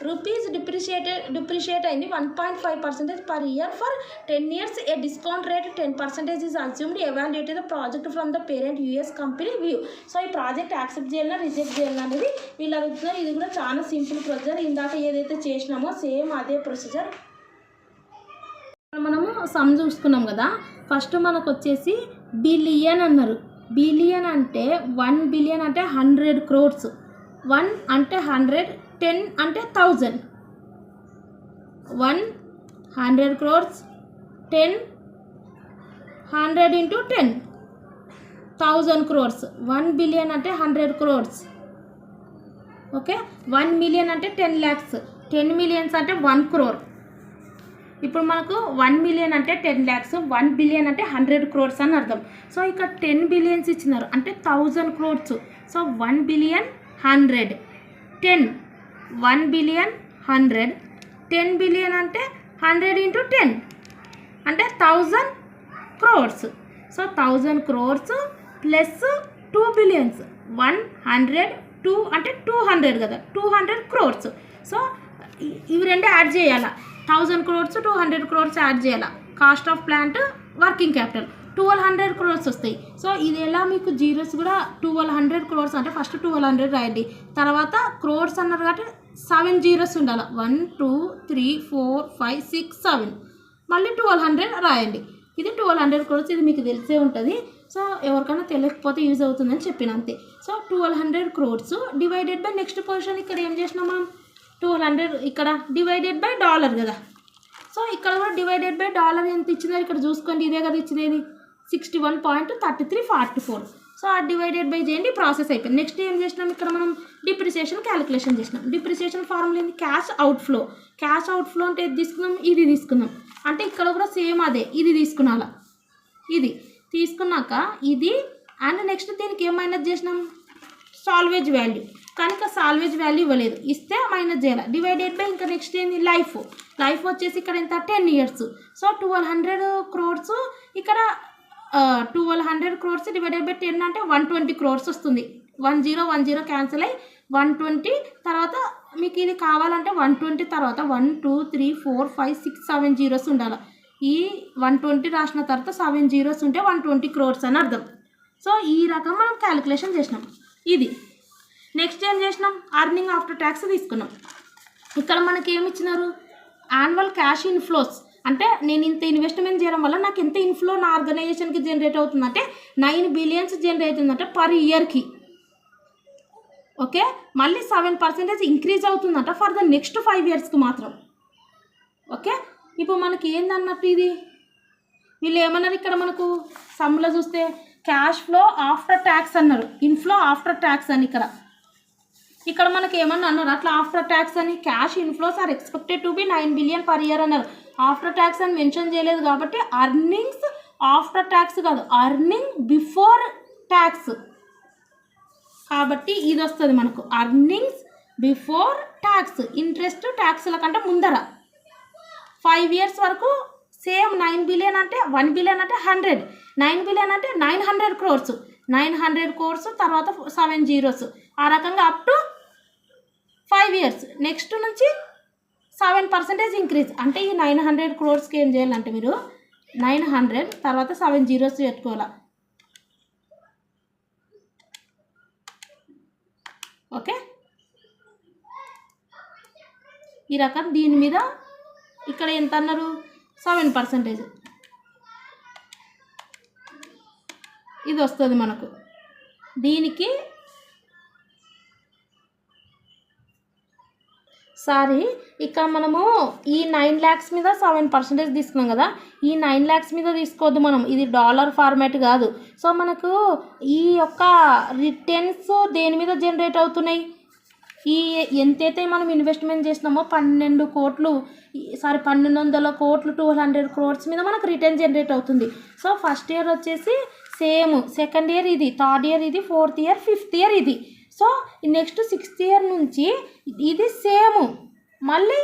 రూపీస్ డిప్రిషియేట్ అయింది 1.5% per year for 10 years. A discount rate 10% is assumed evaluated the project from the parent US company view. So ఈ ప్రాజెక్ట్ యాక్సెప్ట్ చేయాలన్నా రిజెక్ట్ చేయాలన్నా అనేది వీళ్ళు అడుగుతున్నారు. ఇది కూడా చాలా సింపుల్ ప్రొసీజర్, ఇందాక ఏదైతే చేసినామో సేమ్ అదే ప్రొసీజర్. మనము సమ్ చూసుకున్నాం కదా, ఫస్ట్ మనకు వచ్చేసి బిలియన్ అన్నారు. బిలియన్ అంటే 1 బిలియన్ అంటే 100 crores, 1 అంటే 100, 10 అంటే 1000. 100 crores, 10, 100 into 10, 1000 crores. 1 billion అంటే 100 crores. ఓకే, 1 million అంటే 10 lakhs, 10 millions అంటే 1 crore. ఇప్పుడు మనకు 1 million అంటే 10 lakhs, 1 billion అంటే 100 crores అని అర్థం. సో ఇక్కడ 10 billions ఇచ్చినారు అంటే 1000 crores. So 1 billion 100, 10, 1 billion 100, 10 billion అంటే 100 into 10 అంటే 1000 crores. So 1000 crores plus 2 billions, 100, 2 అంటే 200 కదా, 200 crores. సో ఇవి రెండు యాడ్ చేయాలా, 1000 crores 200 crores యాడ్ చేయాలా. Cost of plant, working capital 1200 crores వస్తాయి. సో ఇది ఎలా మీకు జీరోస్ కూడా 1200 crores అంటే ఫస్ట్ 1200 రాయండి, తర్వాత క్రోర్స్ అన్నారు కాబట్టి 7 జీరోస్ ఉండాలి. 1 2 3 4 5 6 7 మళ్ళీ 1200 రాయండి. ఇది 1200 crores, ఇది మీకు తెలిసే ఉంటుంది. సో ఎవరికైనా తెలియకపోతే యూజ్ అవుతుందని చెప్పిన అంతే. So 1200 crores divided by next position, ఇక్కడ ఏం చేసినాం మనం 1200, ఇక్కడ డివైడెడ్ బై డాలర్ కదా. సో ఇక్కడ కూడా డివైడెడ్ బై డాలర్ ఎంత ఇచ్చినారు ఇక్కడ చూసుకోండి, ఇదే కదా ఇచ్చినది 61.3344. సో ఆ డివైడెడ్ బై చేయండి, ప్రాసెస్ అయిపోయింది. నెక్స్ట్ ఏం చేసినాం, ఇక్కడ మనం డిప్రిసియేషన్ క్యాలిక్యులేషన్ చేసినాం. డిప్రిసియేషన్ ఫార్ములా ఏంది, క్యాష్ అవుట్ఫ్లో. క్యాష్ అవుట్ఫ్లో అంటే ఏది తీసుకున్నాం, ఇది తీసుకున్నాం. అంటే ఇక్కడ కూడా సేమ్ అదే, ఇది తీసుకున్నాలా, ఇది తీసుకున్నాక ఇది అండ్ నెక్స్ట్ దీనికి ఏం మైనస్ చేసినాం, సాల్వేజ్ వాల్యూ. కనుక సాల్వేజ్ వాల్యూ ఇవ్వలేదు, ఇస్తే మైనస్ చేయాలి. డివైడెడ్ బై ఇంకా నెక్స్ట్ ఏంది లైఫ్. లైఫ్ వచ్చేసి ఇక్కడ ఎంత 10 years. సో 1200 crores, ఇక్కడ 1200 crores డివైడెడ్ బై 10 అంటే 120 crores వస్తుంది. 10 క్యాన్సిల్ అయ్యి 120, తర్వాత మీకు ఇది కావాలంటే 120 తర్వాత 1 2 3 4 5 6 7 జీరోస్ ఉండాలి. ఈ 120 రాసిన తర్వాత 7 జీరోస్ ఉంటే 120 crores అని అర్థం. సో ఈ రకం మనం క్యాలిక్యులేషన్ చేసినాం. ఇది నెక్స్ట్ ఏం చేసినాం, అర్నింగ్ ఆఫ్టర్ ట్యాక్స్ తీసుకున్నాం. ఇక్కడ మనకి ఏమి ఇచ్చినారు, యాన్యువల్ క్యాష్ ఇన్ఫ్లోస్. అంటే నేను ఇంత ఇన్వెస్ట్మెంట్ చేయడం వల్ల నాకు ఎంత ఇన్ఫ్లో నా ఆర్గనైజేషన్కి జనరేట్ అవుతుందంటే 9 billions జనరేట్ అవుతుందంటే పర్ ఇయర్కి. ఓకే, మళ్ళీ 7% ఇంక్రీజ్ అవుతుందంట ఫర్ ద నెక్స్ట్ 5 yearsకి మాత్రం. ఓకే, ఇప్పుడు మనకి ఏందన్నట్టు ఇది వీళ్ళు ఏమన్నారు, ఇక్కడ మనకు సమ్లో చూస్తే క్యాష్ ఫ్లో ఆఫ్టర్ ట్యాక్స్ అన్నారు, ఇన్ఫ్లో ఆఫ్టర్ ట్యాక్స్ అని. ఇక్కడ మనకి ఏమన్నా అన్నారు అట్లా ఆఫ్టర్ ట్యాక్స్ అని. Cash inflows are expected to be 9 billion per year అన్నారు. ఆఫ్టర్ ట్యాక్స్ అని మెన్షన్ చేయలేదు కాబట్టి అర్నింగ్స్ ఆఫ్టర్ ట్యాక్స్ కాదు, అర్నింగ్ బిఫోర్ ట్యాక్స్. కాబట్టి ఇది వస్తుంది మనకు అర్నింగ్స్ బిఫోర్ ట్యాక్స్. ఇంట్రెస్ట్ ట్యాక్స్ల కంటే ముందర 5 years వరకు సేమ్ 9 billion అంటే 1 billion అంటే 100, 9 billion అంటే 900 crores, 900 crores తర్వాత 7 zeros. ఆ రకంగా అప్ టు 5 years. నెక్స్ట్ నుంచి 7% ఇంక్రీజ్. అంటే ఈ 900 crores ఏం చేయాలంటే మీరు 900 తర్వాత 7 zeros పెట్టుకోవాలి. ఓకే, ఈ రకం దీని మీద ఇక్కడ ఎంత అన్నారు 7%. ఇది వస్తుంది మనకు. దీనికి సారీ, ఇక మనము ఈ 9 lakhs మీద 7% తీసుకున్నాం కదా, ఈ 9 lakhs మీద తీసుకోవద్దు మనం, ఇది డాలర్ ఫార్మాట్ కాదు. సో మనకు ఈ యొక్క రిటర్న్స్ దేని మీద జనరేట్ అవుతున్నాయి, ఈ ఎంతైతే మనం ఇన్వెస్ట్మెంట్ చేసినామో 1200 కోట్లు 1200 crores మీద మనకు రిటర్న్ జనరేట్ అవుతుంది. సో ఫస్ట్ ఇయర్ వచ్చేసి సేమ్, సెకండ్ ఇయర్ ఇది, థర్డ్ ఇయర్ ఇది, ఫోర్త్ ఇయర్, ఫిఫ్త్ ఇయర్ ఇది. సో నెక్స్ట్ 6th ఇయర్ నుంచి ఇది సేమ్, మళ్ళీ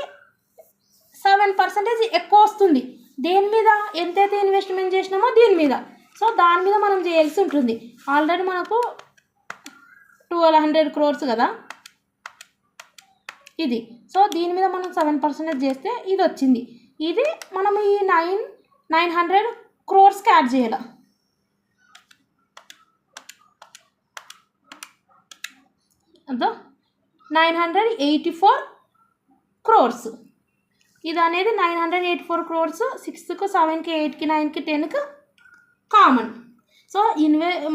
7% ఎక్కువ వస్తుంది. దేని మీద, ఎంతైతే ఇన్వెస్ట్మెంట్ చేసినామో దీని మీద. సో దాని మీద మనం చేయాల్సి ఉంటుంది. ఆల్రెడీ మనకు 1200 crores కదా ఇది. సో దీని మీద మనం 7% చేస్తే ఇది వచ్చింది. ఇది మనం ఈ 900 crores యాడ్ చేయాలి. అంతా 984 crores. ఇది అనేది 984 crores 6కు 7కి 8కి 9కి 10కి కామన్. సో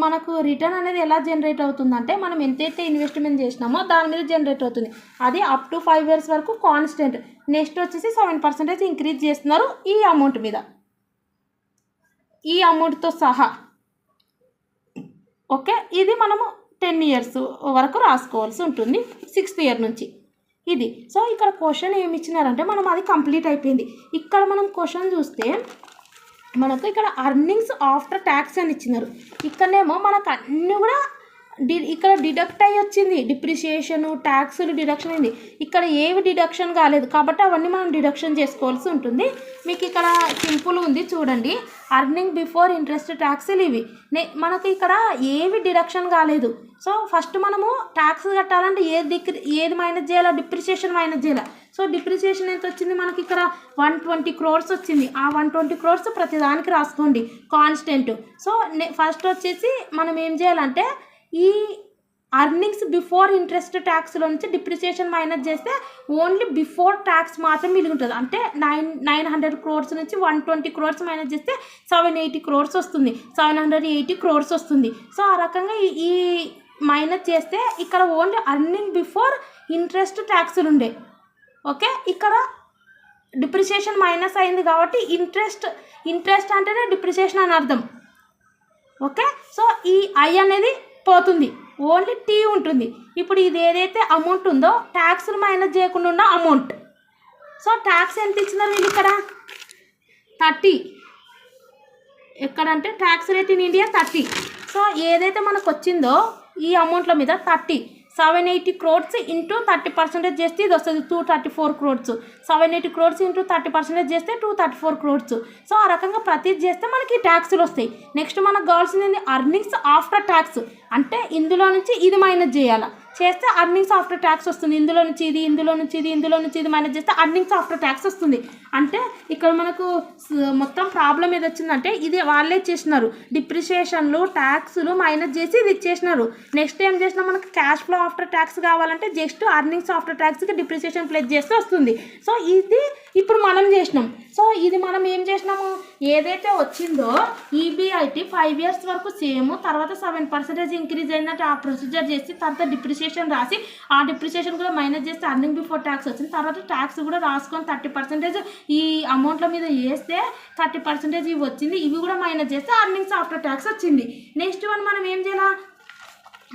మనకు రిటర్న్ అనేది ఎలా జనరేట్ అవుతుందంటే మనం ఎంతైతే ఇన్వెస్ట్మెంట్ చేసినామో దాని మీద జనరేట్ అవుతుంది. అది అప్ టు 5 years వరకు కాన్స్టెంట్. నెక్స్ట్ వచ్చేసి 7% ఇంక్రీజ్ చేస్తున్నారు ఈ అమౌంట్ మీద, ఈ అమౌంట్తో సహా. ఓకే, ఇది మనము 10 years వరకు రాసుకోవాల్సి ఉంటుంది, 6th year నుంచి ఇది. సో ఇక్కడ క్వశ్చన్ ఏమి ఇచ్చినారంటే మనం అది కంప్లీట్ అయిపోయింది. ఇక్కడ మనం క్వశ్చన్ చూస్తే మనకు ఇక్కడ అర్నింగ్స్ ఆఫ్టర్ ట్యాక్స్ అని ఇచ్చినారు. ఇక్కడనేమో మనకు అన్నీ కూడా ఇక్కడ డిడక్ట్ అయ్యి వచ్చింది, డిప్రిషియేషను, ట్యాక్సులు డిడక్షన్ అయింది. ఇక్కడ ఏవి డిడక్షన్ కాలేదు కాబట్టి అవన్నీ మనం డిడక్షన్ చేసుకోవాల్సి ఉంటుంది. మీకు ఇక్కడ సింపుల్ ఉంది చూడండి, అర్నింగ్ బిఫోర్ ఇంట్రెస్ట్ ట్యాక్సులు ఇవి. మనకు ఇక్కడ ఏవి డిడక్షన్ కాలేదు. సో ఫస్ట్ మనము ట్యాక్స్ కట్టాలంటే ఏది మైనస్ చేయాలా, డిప్రిషియేషన్ మైనస్ చేయాలా. సో డిప్రిషియేషన్ ఎంత వచ్చింది మనకి ఇక్కడ 120 crores వచ్చింది. ఆ 120 crores ప్రతిదానికి రాసుకోండి కాన్స్టెంట్. సో ఫస్ట్ వచ్చేసి మనం ఏం చేయాలంటే ఈ అర్నింగ్స్ బిఫోర్ ఇంట్రెస్ట్ ట్యాక్స్లో నుంచి డిప్రిసియేషన్ మైనస్ చేస్తే ఓన్లీ బిఫోర్ ట్యాక్స్ మాత్రం మిగిలి ఉంటుంది. అంటే 900 crores నుంచి 120 crores మైనస్ చేస్తే 780 crores వస్తుంది, 780 crores వస్తుంది. సో ఆ రకంగా ఈ మైనస్ చేస్తే ఇక్కడ ఓన్లీ అర్నింగ్ బిఫోర్ ఇంట్రెస్ట్ ట్యాక్స్లు ఉండే. ఓకే, ఇక్కడ డిప్రిసియేషన్ మైనస్ అయింది కాబట్టి ఇంట్రెస్ట్ అంటేనే డిప్రిసియేషన్ అని అర్థం. ఓకే, సో ఈ ఐ అనేది పోతుంది, ఓన్లీ టీ ఉంటుంది. ఇప్పుడు ఇది ఏదైతే అమౌంట్ ఉందో ట్యాక్స్లు మైనస్ చేయకుండా ఉన్న అమౌంట్. సో ట్యాక్స్ ఎంత ఇచ్చినారు వీళ్ళు ఇక్కడ 30. ఎక్కడంటే tax rate in India 30. So ఏదైతే మనకు వచ్చిందో ఈ అమౌంట్ల మీద 30, 780 crores ఇంటూ 30% చేస్తే ఇది వస్తుంది 234 crores. 780 crores ఇంటూ 30% చేస్తే 234 crores. సో ఆ రకంగా ప్రతిది చేస్తే మనకి ట్యాక్స్లు వస్తాయి. నెక్స్ట్ మనకు కావాల్సింది అర్నింగ్స్ ఆఫ్టర్ ట్యాక్స్, అంటే ఇందులో నుంచి ఇది మైనస్ చేయాలి, చేస్తే అర్నింగ్స్ ఆఫ్టర్ ట్యాక్స్ వస్తుంది. ఇందులో నుంచి ఇది, ఇందులో నుంచి ఇది, ఇందులో నుంచి ఇది మైనస్ చేస్తే అర్నింగ్స్ ఆఫ్టర్ ట్యాక్స్ వస్తుంది. అంటే ఇక్కడ మనకు మొత్తం ప్రాబ్లం ఏది వచ్చిందంటే ఇది వాళ్ళే చేసినారు, డిప్రిషియేషన్లు ట్యాక్స్లు మైనస్ చేసి ఇది ఇచ్చేసినారు. నెక్స్ట్ ఏం చేసినా మనకు క్యాష్ ఫ్లో ఆఫ్టర్ ట్యాక్స్ కావాలంటే జస్ట్ అర్నింగ్స్ ఆఫ్టర్ ట్యాక్స్కి డిప్రిషియేషన్ ప్లస్ చేస్తే వస్తుంది. సో ఇది ఇప్పుడు మనం చేసినాం. సో ఇది మనం ఏం చేసినాము, ఏదైతే వచ్చిందో ఈబీఐటీ 5 years వరకు సేమ్, తర్వాత 7% ఇంక్రీజ్ అయిందంటే ఆ ప్రొసీజర్ చేసి తర్వాత డిప్రిషియేషన్ రాసి ఆ డిప్రిషియేషన్ కూడా మైనస్ చేస్తే అర్నింగ్ బిఫోర్ ట్యాక్స్ వచ్చింది. తర్వాత ట్యాక్స్ కూడా రాసుకొని 30% ఈ అమౌంట్ల మీద వేస్తే 30% ఇవి వచ్చింది, ఇవి కూడా మైనస్ చేస్తే అర్నింగ్స్ ఆఫ్టర్ ట్యాక్స్ వచ్చింది. నెక్స్ట్ వన్ మనం ఏం చేయాలి,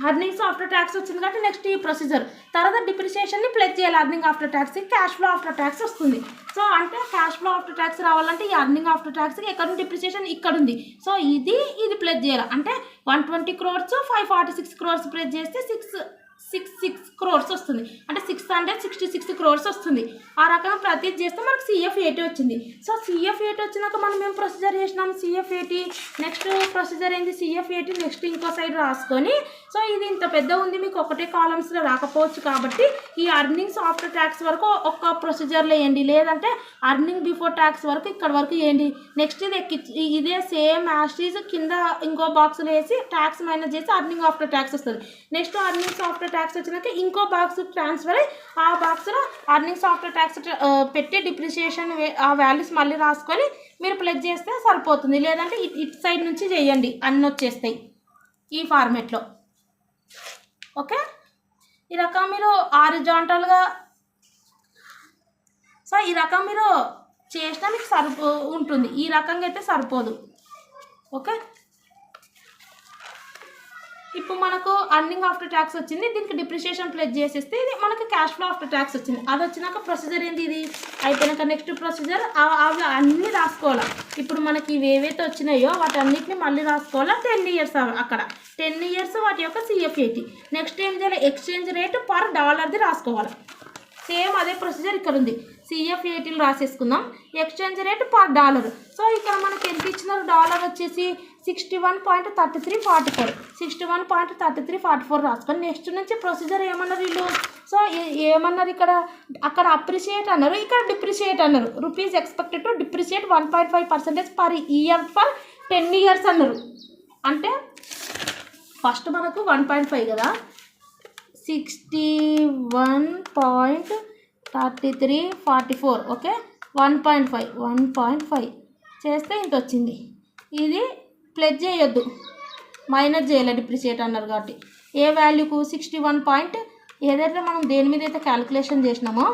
అర్నింగ్స్ ఆఫ్టర్ ట్యాక్స్ వచ్చింది కాబట్టి నెక్స్ట్ ఈ ప్రొసీజర్ తర్వాత డిప్రిషియేషన్ని ప్లస్ చేయాలి అర్నింగ్ ఆఫ్టర్ ట్యాక్స్కి, క్యాష్ ఫ్లో ఆఫ్టర్ ట్యాక్స్ వస్తుంది. సో అంటే క్యాష్ ఫ్లో ఆఫ్టర్ ట్యాక్స్ రావాలంటే ఈ అర్నింగ్ ఆఫ్టర్ ట్యాక్స్కి ఎక్కడ ఉంది డిప్రిషియేషన్ ఇక్కడ ఉంది. సో ఇది ప్లస్ చేయాలి, అంటే 120 crores 546 crores ప్లస్ చేస్తే 666 crores వస్తుంది, అంటే 666 crores వస్తుంది. ఆ రకంగా ప్రతిది చేస్తే మనకు CF80 వచ్చింది. సో CF80 వచ్చినాక మనం ఏం ప్రొసీజర్ చేసినాం, CF80 నెక్స్ట్ ప్రొసీజర్ ఏంటి, CF80 నెక్స్ట్ ఇంకో సైడ్ రాసుకొని. సో ఇది ఇంత పెద్ద ఉంది, మీకు ఒకటే కాలమ్స్లో రాకపోవచ్చు కాబట్టి ఈ అర్నింగ్స్ ఆఫ్టర్ ట్యాక్స్ వరకు ఒక్క ప్రొసీజర్లో వేయండి, లేదంటే అర్నింగ్ బిఫోర్ ట్యాక్స్ వరకు ఇక్కడ వరకు వేయండి. నెక్స్ట్ ఇదే సేమ్ యాస్టీజ్ కింద ఇంకో బాక్స్లో వేసి ట్యాక్స్ మైనస్ చేసి అర్నింగ్ ఆఫ్టర్ ట్యాక్స్ వస్తుంది. నెక్స్ట్ అర్నింగ్స్ ఆఫ్టర్ ట్యాక్స్ వచ్చినాక ఇంకో బాక్స్ ట్రాన్స్ఫర్ అయ్యి ఆ బాక్స్లో అర్నింగ్స్ ఆఫ్టర్ ట్యాక్స్ పెట్టి డిప్రిషియేషన్ ఆ వాల్యూస్ మళ్ళీ రాసుకొని మీరు ప్లస్ చేస్తే సరిపోతుంది, లేదంటే ఇటు సైడ్ నుంచి చేయండి అన్నీ వచ్చేస్తాయి ఈ ఫార్మేట్లో. ఓకే, ఈ రకం మీరు హారిజాంటల్గా సో ఈ రకం మీరు చేసినా మీకు ఉంటుంది, ఈ రకంగా అయితే సరిపోదు. ఓకే, ఇప్పుడు మనకు అర్నింగ్ ఆఫ్టర్ ట్యాక్స్ వచ్చింది, దీనికి డిప్రిషియేషన్ ప్లస్ చేసేస్తే ఇది మనకు క్యాష్ ఫ్లో ఆఫ్టర్ ట్యాక్స్ వచ్చింది. అది వచ్చినాక ప్రొసీజర్ ఏంటి, ఇది అయిపోయినాక నెక్స్ట్ ప్రొసీజర్ అవి అన్నీ రాసుకోవాలి. ఇప్పుడు మనకి ఇవి ఏవైతే వచ్చినాయో వాటన్నిటిని మళ్ళీ రాసుకోవాలా. 10 years అక్కడ 10 years వాటి యొక్క CF80. నెక్స్ట్ ఏం చేయాలి, ఎక్స్చేంజ్ రేట్ పర్ డాలర్ది రాసుకోవాలి. సేమ్ అదే ప్రొసీజర్ ఇక్కడ ఉంది. CF80 రాసేసుకుందాం, exchange rate per dollar. So ఇక్కడ మనకి ఎంత ఇచ్చినారు, డాలర్ వచ్చేసి 61.3344, 61.3344 రాసుకొని నెక్స్ట్ నుంచి ప్రొసీజర్ ఏమన్నారు వీళ్ళు. సో ఏమన్నారు ఇక్కడ, అక్కడ అప్రిషియేట్ అన్నారు, ఇక్కడ డిప్రిషియేట్ అన్నారు. Rupees expected to depreciate 1.5% per year for 10 years అన్నారు. అంటే ఫస్ట్ మనకు 1.5 కదా, 61.3344. ఓకే, 1.5 చేస్తే ఇంత వచ్చింది. ఇది ప్లస్ చేయొద్దు, మైనస్ చేయాలి, డిప్రిషియేట్ అన్నారు కాబట్టి. ఏ వాల్యూకు 61 ఏదైతే మనం దేని మీద అయితే క్యాలిక్యులేషన్ చేసినామో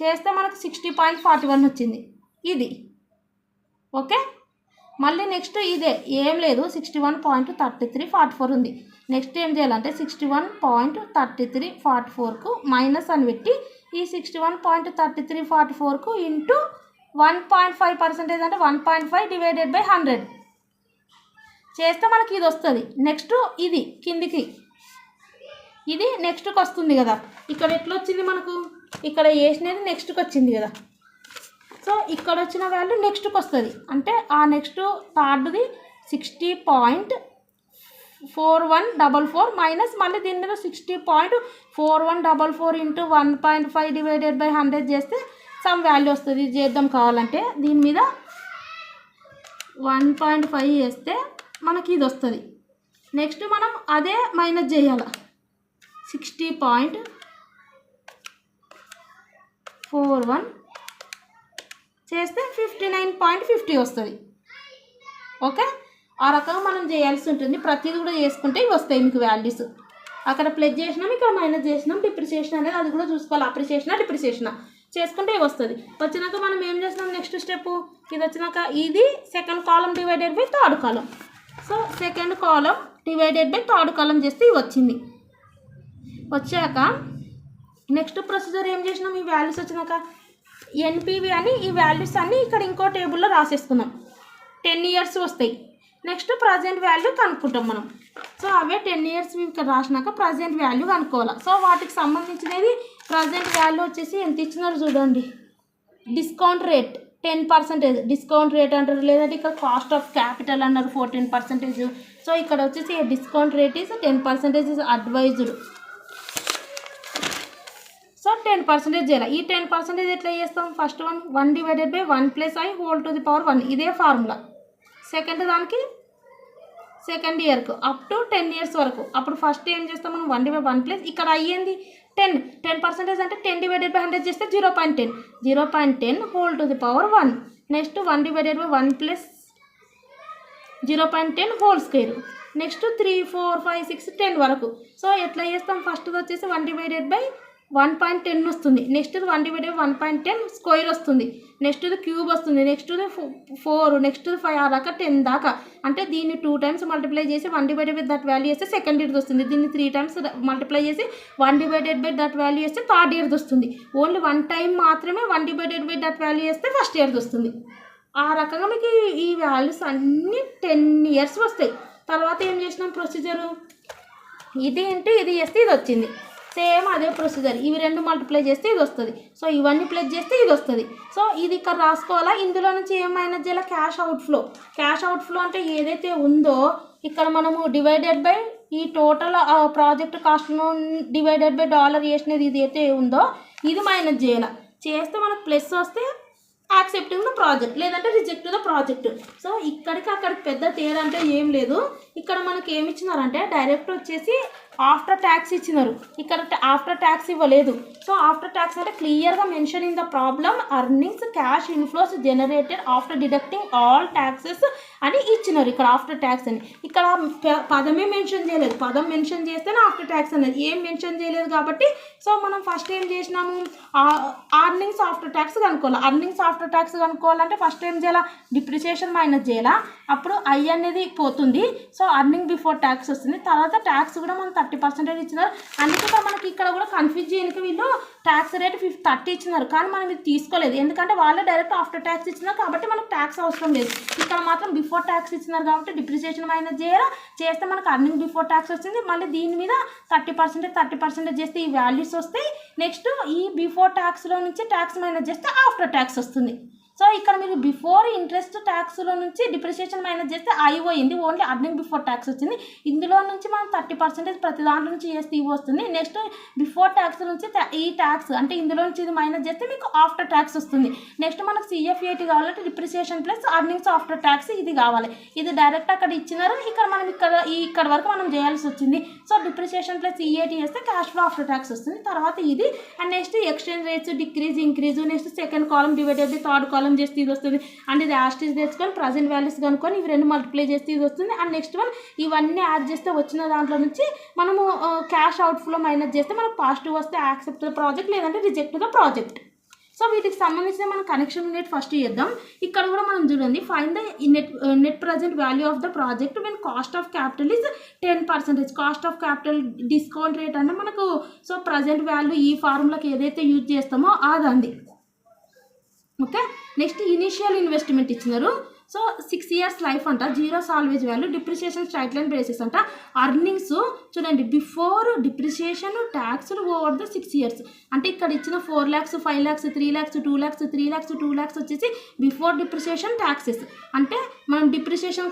చేస్తే మనకు 60.41 వచ్చింది ఇది. ఓకే, మళ్ళీ నెక్స్ట్ ఇదే ఏం లేదు, 61.3344 ఉంది. నెక్స్ట్ ఏం చేయాలంటే 61.3344కు మైనస్ అని పెట్టి ఈ 61.3344కు ఇంటూ 1.5% అంటే 1.5 డివైడెడ్ బై 100 చేస్తే మనకి ఇది వస్తుంది. నెక్స్ట్ ఇది కిందికి ఇది నెక్స్ట్కి వస్తుంది కదా. ఇక్కడ ఎట్లా వచ్చింది మనకు, ఇక్కడ వేసినది నెక్స్ట్కి వచ్చింది కదా. సో ఇక్కడ వచ్చిన వాల్యూ నెక్స్ట్కి వస్తుంది. అంటే ఆ నెక్స్ట్ థర్డ్ది 60.4144 మైనస్ మళ్ళీ దీని మీద 60.4144 ఇంటూ 1.5 డివైడెడ్ బై 100 చేస్తే సమ్ వాల్యూ వస్తుంది. ఇది చేద్దాం కావాలంటే, దీని మీద 1.5 చేస్తే మనకి ఇది వస్తుంది. నెక్స్ట్ మనం అదే మైనస్ చేయాలి, 60.41 చేస్తే 59.50 వస్తుంది. ఓకే, ఆ రకంగా మనం చేయాల్సి ఉంటుంది. ప్రతిదీ కూడా చేసుకుంటే ఇవి వస్తాయి మీకు వాల్యూస్. అక్కడ ప్లస్ చేసినాం, ఇక్కడ మైనస్ చేసినాం. డిప్రిసియేషన్ అనేది అది కూడా చూసుకోవాలి, అప్రిసియేషనా డిప్రిసియేషనా చేసుకుంటే ఇవి వస్తుంది. వచ్చినాక మనం ఏం చేస్తున్నాం, నెక్స్ట్ స్టెప్ ఇది వచ్చినాక ఇది second column divided by third column. So second column divided by third కాలం చేస్తే ఇవి వచ్చింది. వచ్చాక నెక్స్ట్ ప్రొసీజర్ ఏం చేసినాం, ఈ వాల్యూస్ వచ్చినాక ఎన్పివి అని ఈ వాల్యూస్ అన్నీ ఇక్కడ ఇంకో టేబుల్లో రాసేసుకున్నాం. 10 years వస్తాయి. నెక్స్ట్ ప్రజెంట్ వాల్యూ కనుక్కుంటాం మనం. సో అవే 10 years ఇక్కడ రాసినాక ప్రజెంట్ వాల్యూ కనుక్కోవాలి. సో వాటికి సంబంధించినది ప్రజెంట్ వాల్యూ వచ్చేసి ఎంత ఇచ్చినారు చూడండి, డిస్కౌంట్ రేట్ 10% డిస్కౌంట్ రేట్ అంటారు, లేదంటే ఇక్కడ కాస్ట్ ఆఫ్ క్యాపిటల్ అన్నారు 14%. సో ఇక్కడ వచ్చేసి discount rate is 10% is advised. So 10% చేయాలి. ఈ 10% ఎట్లా చేస్తాం, first 1 divided by 1 + i whole to the power 1 ఇదే ఫార్ములా. సెకండ్ దానికి సెకండ్ ఇయర్కు అప్ టు 10 years వరకు. అప్పుడు ఫస్ట్ ఏం చేస్తాం మనం, 1 / 1 ప్లస్ ఇక్కడ అయ్యింది 10% అంటే 10 డివైడెడ్ బై 100 చేస్తే 0.10 whole to the power 1. Next 1 divided by 1 plus 0.10 whole square. Next 3, 4, 5, 6, 10 వరకు. సో ఎట్లా చేస్తాం, ఫస్ట్ వచ్చేసి 1 డివైడెడ్ బై 1.10 వస్తుంది. నెక్స్ట్ 1 డివైడెడ్ బై 1.10 స్క్వేర్ వస్తుంది. నెక్స్ట్ క్యూబ్ వస్తుంది. నెక్స్ట్ 4, నెక్స్ట్ 5 ఆ దాకా 10 దాకా. అంటే దీన్ని 2 times మల్టిప్లై చేసి 1 డివైడెడ్ బై దట్ వాల్యూ వేస్తే సెకండ్ ఇయర్ది వస్తుంది. దీన్ని 3 times మల్టిప్లై చేసి 1 డివైడెడ్ బై దట్ వాల్యూ వేస్తే థర్డ్ ఇయర్ది వస్తుంది. ఓన్లీ 1 time మాత్రమే 1 డివైడెడ్ బై దట్ వాల్యూ వేస్తే ఫస్ట్ ఇయర్ది వస్తుంది. ఆ రకంగా మీకు ఈ వాల్యూస్ అన్నీ 10 years వస్తాయి. తర్వాత ఏం చేసినాం ప్రొసీజరు, ఇది ఇంటూ ఇది చేస్తే ఇది వచ్చింది. సేమ్ అదే ప్రొసీజర్, ఇవి 2 మల్టిప్లై చేస్తే ఇది వస్తుంది. సో ఇవన్నీ ప్లస్ చేస్తే ఇది వస్తుంది. సో ఇది ఇక్కడ రాసుకోవాలా. ఇందులో నుంచి ఏమైనా చేయాలి, క్యాష్ అవుట్ఫ్లో. క్యాష్ అవుట్ఫ్లో అంటే ఏదైతే ఉందో ఇక్కడ మనము డివైడెడ్ బై ఈ టోటల్ ప్రాజెక్ట్ కాస్ట్ను డివైడెడ్ బై డాలర్ చేసినది ఇది అయితే ఉందో ఇది మైనస్ చేయాలి. చేస్తే మనకు ప్లస్ వస్తే యాక్సెప్టింగ్ ద ప్రాజెక్ట్, లేదంటే రిజెక్ట్ ద ప్రాజెక్ట్. సో ఇక్కడికి అక్కడికి పెద్ద తేడా అంటే ఏం లేదు. ఇక్కడ మనకి ఏమి ఇచ్చినారంటే డైరెక్ట్ వచ్చేసి ఆఫ్టర్ ట్యాక్స్ ఇచ్చినారు, ఇక్కడ ఆఫ్టర్ ట్యాక్స్ ఇవ్వలేదు. సో ఆఫ్టర్ ట్యాక్స్ అంటే క్లియర్గా mention in the problem, earnings cash inflows generated after deducting all taxes అని ఇచ్చినారు ఇక్కడ ఆఫ్టర్ ట్యాక్స్ అని. ఇక్కడ పదమే మెన్షన్ చేయలేదు, పదం మెన్షన్ చేస్తేనే ఆఫ్టర్ ట్యాక్స్ అనేది, ఏం మెన్షన్ చేయలేదు కాబట్టి సో మనం ఫస్ట్ ఏం చేసినాము, అర్నింగ్స్ ఆఫ్టర్ ట్యాక్స్ కనుక్కోవాలి. అర్నింగ్స్ ఆఫ్టర్ ట్యాక్స్ కనుక్కోవాలంటే ఫస్ట్ ఏం చేయాలా, డిప్రిసియేషన్ మైనస్ చేయాలా, అప్పుడు ఐ అనేది పోతుంది, సో అర్నింగ్ బిఫోర్ ట్యాక్స్ వస్తుంది. తర్వాత ట్యాక్స్ కూడా మనం 30% ఇచ్చినారు. అందుకే మనకి ఇక్కడ కూడా కన్ఫ్యూజ్ చేయడానికి వీళ్ళు ట్యాక్స్ రేట్ 30 ఇచ్చినారు, కానీ మనం ఇది తీసుకోలేదు ఎందుకంటే వాళ్ళే డైరెక్ట్ ఆఫ్టర్ ట్యాక్స్ ఇచ్చినారు కాబట్టి మనకు ట్యాక్స్ అవసరం లేదు. ఇక్కడ మాత్రం బిఫోర్ ట్యాక్స్ ఇచ్చినారు కాబట్టి డిప్రిసియేషన్ మైనస్ చేస్తే మనకు అర్నింగ్ బిఫోర్ ట్యాక్స్ వస్తుంది. మళ్ళీ దీని మీద 30% చేస్తే ఈ వాల్యూస్ వస్తాయి. నెక్స్ట్ ఈ బిఫోర్ ట్యాక్స్లో నుంచి ట్యాక్స్ మైనస్ చేస్తే ఆఫ్టర్ ట్యాక్స్ వస్తుంది. సో ఇక్కడ మీరు బిఫోర్ ఇంట్రెస్ట్ ట్యాక్స్లో నుంచి డిప్రిసియేషన్ మైనస్ చేస్తే ఐ పోయింది, ఓన్లీ అర్నింగ్ బిఫోర్ ట్యాక్స్ వచ్చింది. ఇందులో నుంచి మనం 30% ప్రతి దాంట్లో నుంచి చేస్తే ఇవి వస్తుంది. నెక్స్ట్ బిఫోర్ ట్యాక్స్ నుంచి ఈ ట్యాక్స్ అంటే ఇందులో నుంచి ఇది మైనస్ చేస్తే మీకు ఆఫ్టర్ ట్యాక్స్ వస్తుంది. నెక్స్ట్ మనకు CFAT కావాలంటే depreciation plus earnings after tax ఇది కావాలి. ఇది డైరెక్ట్ అక్కడ ఇచ్చినారు, ఇక్కడ మనం ఇక్కడ వరకు మనం చేయాల్సి వచ్చింది. సో డిప్రిసియేషన్ ప్లస్ EAT చేస్తే క్యాష్ ఫ్లో ఆఫ్టర్ ట్యాక్స్ వస్తుంది. తర్వాత ఇది and next exchange rates decrease increase, next second column divided by third కాలం చేస్తే ఇది వస్తుంది. అండ్ ఇది యాస్టీస్ తెచ్చుకొని ప్రజెంట్ వాల్యూస్ కనుక్కొని ఇవి రెండు మల్టిప్లై చేస్తే ఇది వస్తుంది. అండ్ నెక్స్ట్ వన్ ఇవన్నీ యాడ్ చేస్తే వచ్చిన దాంట్లో నుంచి మనము క్యాష్ అవుట్ఫ్లో మైనస్ చేస్తే మనకు పాజిటివ్ వస్తే యాక్సెప్ట్ ద ప్రాజెక్ట్, లేదంటే రిజెక్ట్ ద ప్రాజెక్ట్. సో వీటికి సంబంధించిన మనం కనెక్షన్ యూనిట్ ఫస్ట్ చేద్దాం. ఇక్కడ కూడా మనం చూడండి, find the net present value of the project when cost of capital is 10%. Cost of capital discount rate అంటే మనకు సో ప్రజెంట్ వాల్యూ ఈ ఫార్ములాకి ఏదైతే యూజ్ చేస్తామో అదండి. ఓకే, నెక్స్ట్ ఇనిషియల్ ఇన్వెస్ట్మెంట్ ఇచ్చినారు. సో 6 years లైఫ్ అంట, zero salvage value, depreciation straight line basis అంట. Earnings చూడండి, బిఫోర్ డిప్రిసియేషన్ ట్యాక్స్లు ఓవర్ ద 6 years అంటే ఇక్కడ ఇచ్చిన 4 lakhs 5 lakhs 3 lakhs 2 lakhs 3 lakhs 2 lakhs వచ్చేసి బిఫోర్ డిప్రిసియేషన్ ట్యాక్సెస్. అంటే మనం డిప్రిసియేషన్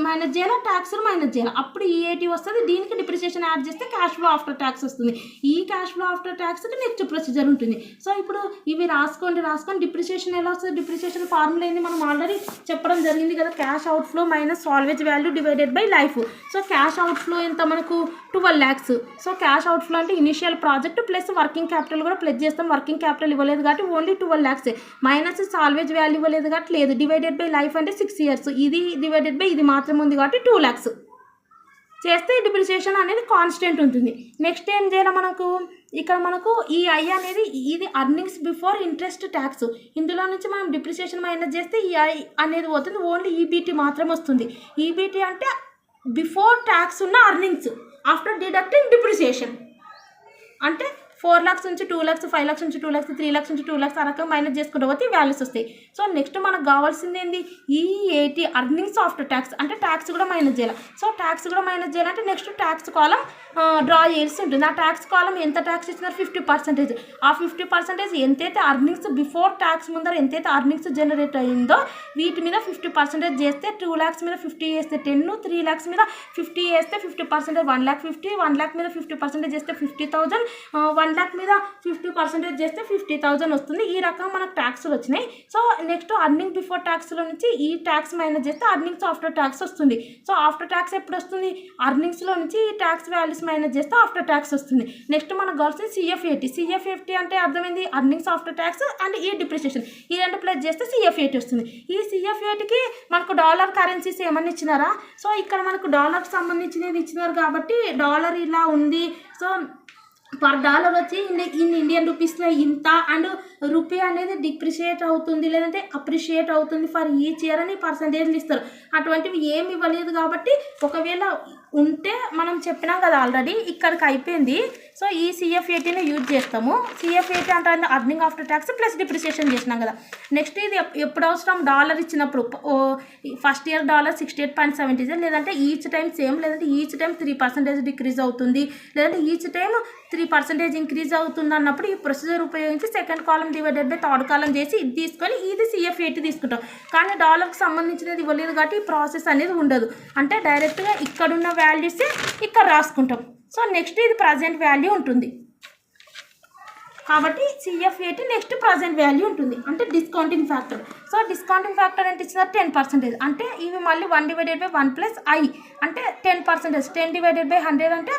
మైనస్ చేయాలా, ట్యాక్స్లు మైనస్ చేయాలి, అప్పుడు EAT వస్తుంది. దీనికి డిప్రిసియేషన్ యాడ్ చేస్తే క్యాష్ ఫ్లో ఆఫ్టర్ ట్యాక్స్ వస్తుంది. ఈ క్యాష్ ఫ్లో ఆఫ్టర్ ట్యాక్స్కి నెక్స్ట్ ప్రొసీజర్ ఉంటుంది. సో ఇప్పుడు ఇవి రాసుకొని డిప్రిసియేషన్ ఎలా వస్తుంది, డిప్రిసియేషన్ ఫార్ములా ఏంది మనం ఆల్రెడీ చెప్పడం జరిగింది కదా, cash outflow minus salvage value divided by life. So cash outflow ఎంత మనకు 12 lakhs. సో క్యాష్ అవుట్ఫ్లో అంటే initial project plus working capital కూడా ప్లస్ చేస్తాం. వర్కింగ్ క్యాపిటల్ ఇవ్వలేదు కాబట్టి only 12 lakhs, minus salvage value ఇవ్వలేదు కాబట్టి లేదు, డివైడెడ్ బై లైఫ్ అంటే 6 years, ఇది డివైడెడ్ బై ఇది మాత్రం ఉంది కాబట్టి 2 lakhs చేస్తే డిప్రిసియేషన్ అనేది కాన్స్టెంట్ ఉంటుంది. నెక్స్ట్ ఏం చేయాలి మనకు, ఇక్కడ మనకు ఈ ఐ అనేది ఇది అర్నింగ్స్ బిఫోర్ ఇంట్రెస్ట్ ట్యాక్స్, ఇందులో నుంచి మనం డిప్రిసియేషన్ మైనస్ చేస్తే ఈ ఐ అనేది పోతుంది, ఓన్లీ EBT మాత్రం వస్తుంది. EBT అంటే బిఫోర్ ట్యాక్స్ ఉన్న అర్నింగ్స్ ఆఫ్టర్ డిడక్టింగ్ డిప్రిసియేషన్. అంటే 4 lakhs నుంచి 2 lakhs 5 lakhs నుంచి 2 lakhs 3 lakhs నుంచి 2 lakhs ఆ రకంగా మైనస్ చేసుకుంటూ పోతే వాల్యూస్ వస్తాయి. సో నెక్స్ట్ మనకు కావాల్సింది ఏంది, EAT అర్నింగ్స్ ఆఫ్టర్ ట్యాక్స్ అంటే ట్యాక్స్ కూడా మైనస్ చేయాలి. సో ట్యాక్స్ కూడా మైనస్ చేయాలంటే నెక్స్ట్ ట్యాక్స్ కాలం డ్రా చేయాల్సి ఉంటుంది. ఆ ట్యాక్స్ కాలం ఎంత ట్యాక్స్ ఇచ్చినారు, 50%. ఆ 50% ఎంతైతే అర్నింగ్స్ బిఫోర్ ట్యాక్స్ ముందర ఎంతైతే అర్నింగ్స్ జనరేట్ అయ్యిందో వీటి మీద 50% చేస్తే 2 lakhs మీద 50 చేస్తే 10, 3 lakhs మీద 50 చేస్తే 50%, 1,50,000, 1 lakh మీద 50% చేస్తే 50,000, 1 lakh మీద 50% చేస్తే 50,000 వస్తుంది. ఈ రకంగా మనకు ట్యాక్స్లు వచ్చినాయి. సో నెక్స్ట్ అర్నింగ్ బిఫోర్ ట్యాక్స్లో నుంచి ఈ ట్యాక్స్ మైనస్ చేస్తే అర్నింగ్స్ ఆఫ్టర్ ట్యాక్స్ వస్తుంది. సో ఆఫ్టర్ ట్యాక్స్ ఎప్పుడు వస్తుంది, అర్నింగ్స్లో నుంచి ఈ ట్యాక్స్ వాల్యూస్ మైనస్ చేస్తే ఆఫ్టర్ ట్యాక్స్ వస్తుంది. నెక్స్ట్ మనకు కావాల్సింది CFAT అంటే అర్థమైంది, అర్నింగ్స్ ఆఫ్టర్ ట్యాక్స్ అండ్ ఈ డిప్రిసియేషన్ ఈ రెండు ప్లస్ చేస్తే CFAT వస్తుంది. ఈ CFATకి మనకు డాలర్ కరెన్సీస్ ఏమన్నా ఇచ్చినారా, సో ఇక్కడ మనకు డాలర్కి సంబంధించినది ఇచ్చినారు కాబట్టి డాలర్ ఇలా ఉంది. సో పర్ డాలర్ వచ్చి ఇన్ ఇండియన్ రూపీస్లో ఇంత, అండ్ రూపీ అనేది డిప్రిషియేట్ అవుతుంది లేదంటే అప్రిషియేట్ అవుతుంది ఫర్ ఈచ్ ఇయర్ అని పర్సంటేజ్లు ఇస్తారు. అటువంటివి ఏమి ఇవ్వలేదు కాబట్టి ఒకవేళ ఉంటే మనం చెప్పినాం కదా ఆల్రెడీ, ఇక్కడికి అయిపోయింది. సో ఈ CFATని యూజ్ చేస్తాము. CFAT అంటే earning after tax plus depreciation చేసినాం కదా. నెక్స్ట్ ఇది ఎప్పుడు అవసరం, డాలర్ ఇచ్చినప్పుడు ఫస్ట్ ఇయర్ డాలర్ 68.70 లేదంటే ఈచ్ టైం సేమ్, లేదంటే ఈచ్ టైం 3% డిక్రీజ్ అవుతుంది, లేదంటే ఈచ్ టైం 3% ఇంక్రీజ్ అవుతుంది అన్నప్పుడు ఈ ప్రొసీజర్ ఉపయోగించి second column divided by third కాలం చేసి ఇది తీసుకొని ఇది CFAT తీసుకుంటాం. కానీ డాలర్కి సంబంధించినది ఇవ్వలేదు కాబట్టి ఈ ప్రాసెస్ అనేది ఉండదు. అంటే డైరెక్ట్గా ఇక్కడున్న వాల్యూస్ ఇక్కడ రాసుకుంటాం. సో నెక్స్ట్ ఇది ప్రజెంట్ వాల్యూ ఉంటుంది కాబట్టి CFAT నెక్స్ట్ ప్రజెంట్ వాల్యూ ఉంటుంది అంటే discounting factor. So discounting factor ఎంత ఇచ్చినారు, 10%. అంటే ఇవి మళ్ళీ 1 divided by 1 plus I అంటే 10%. 10 divided by 100 అంటే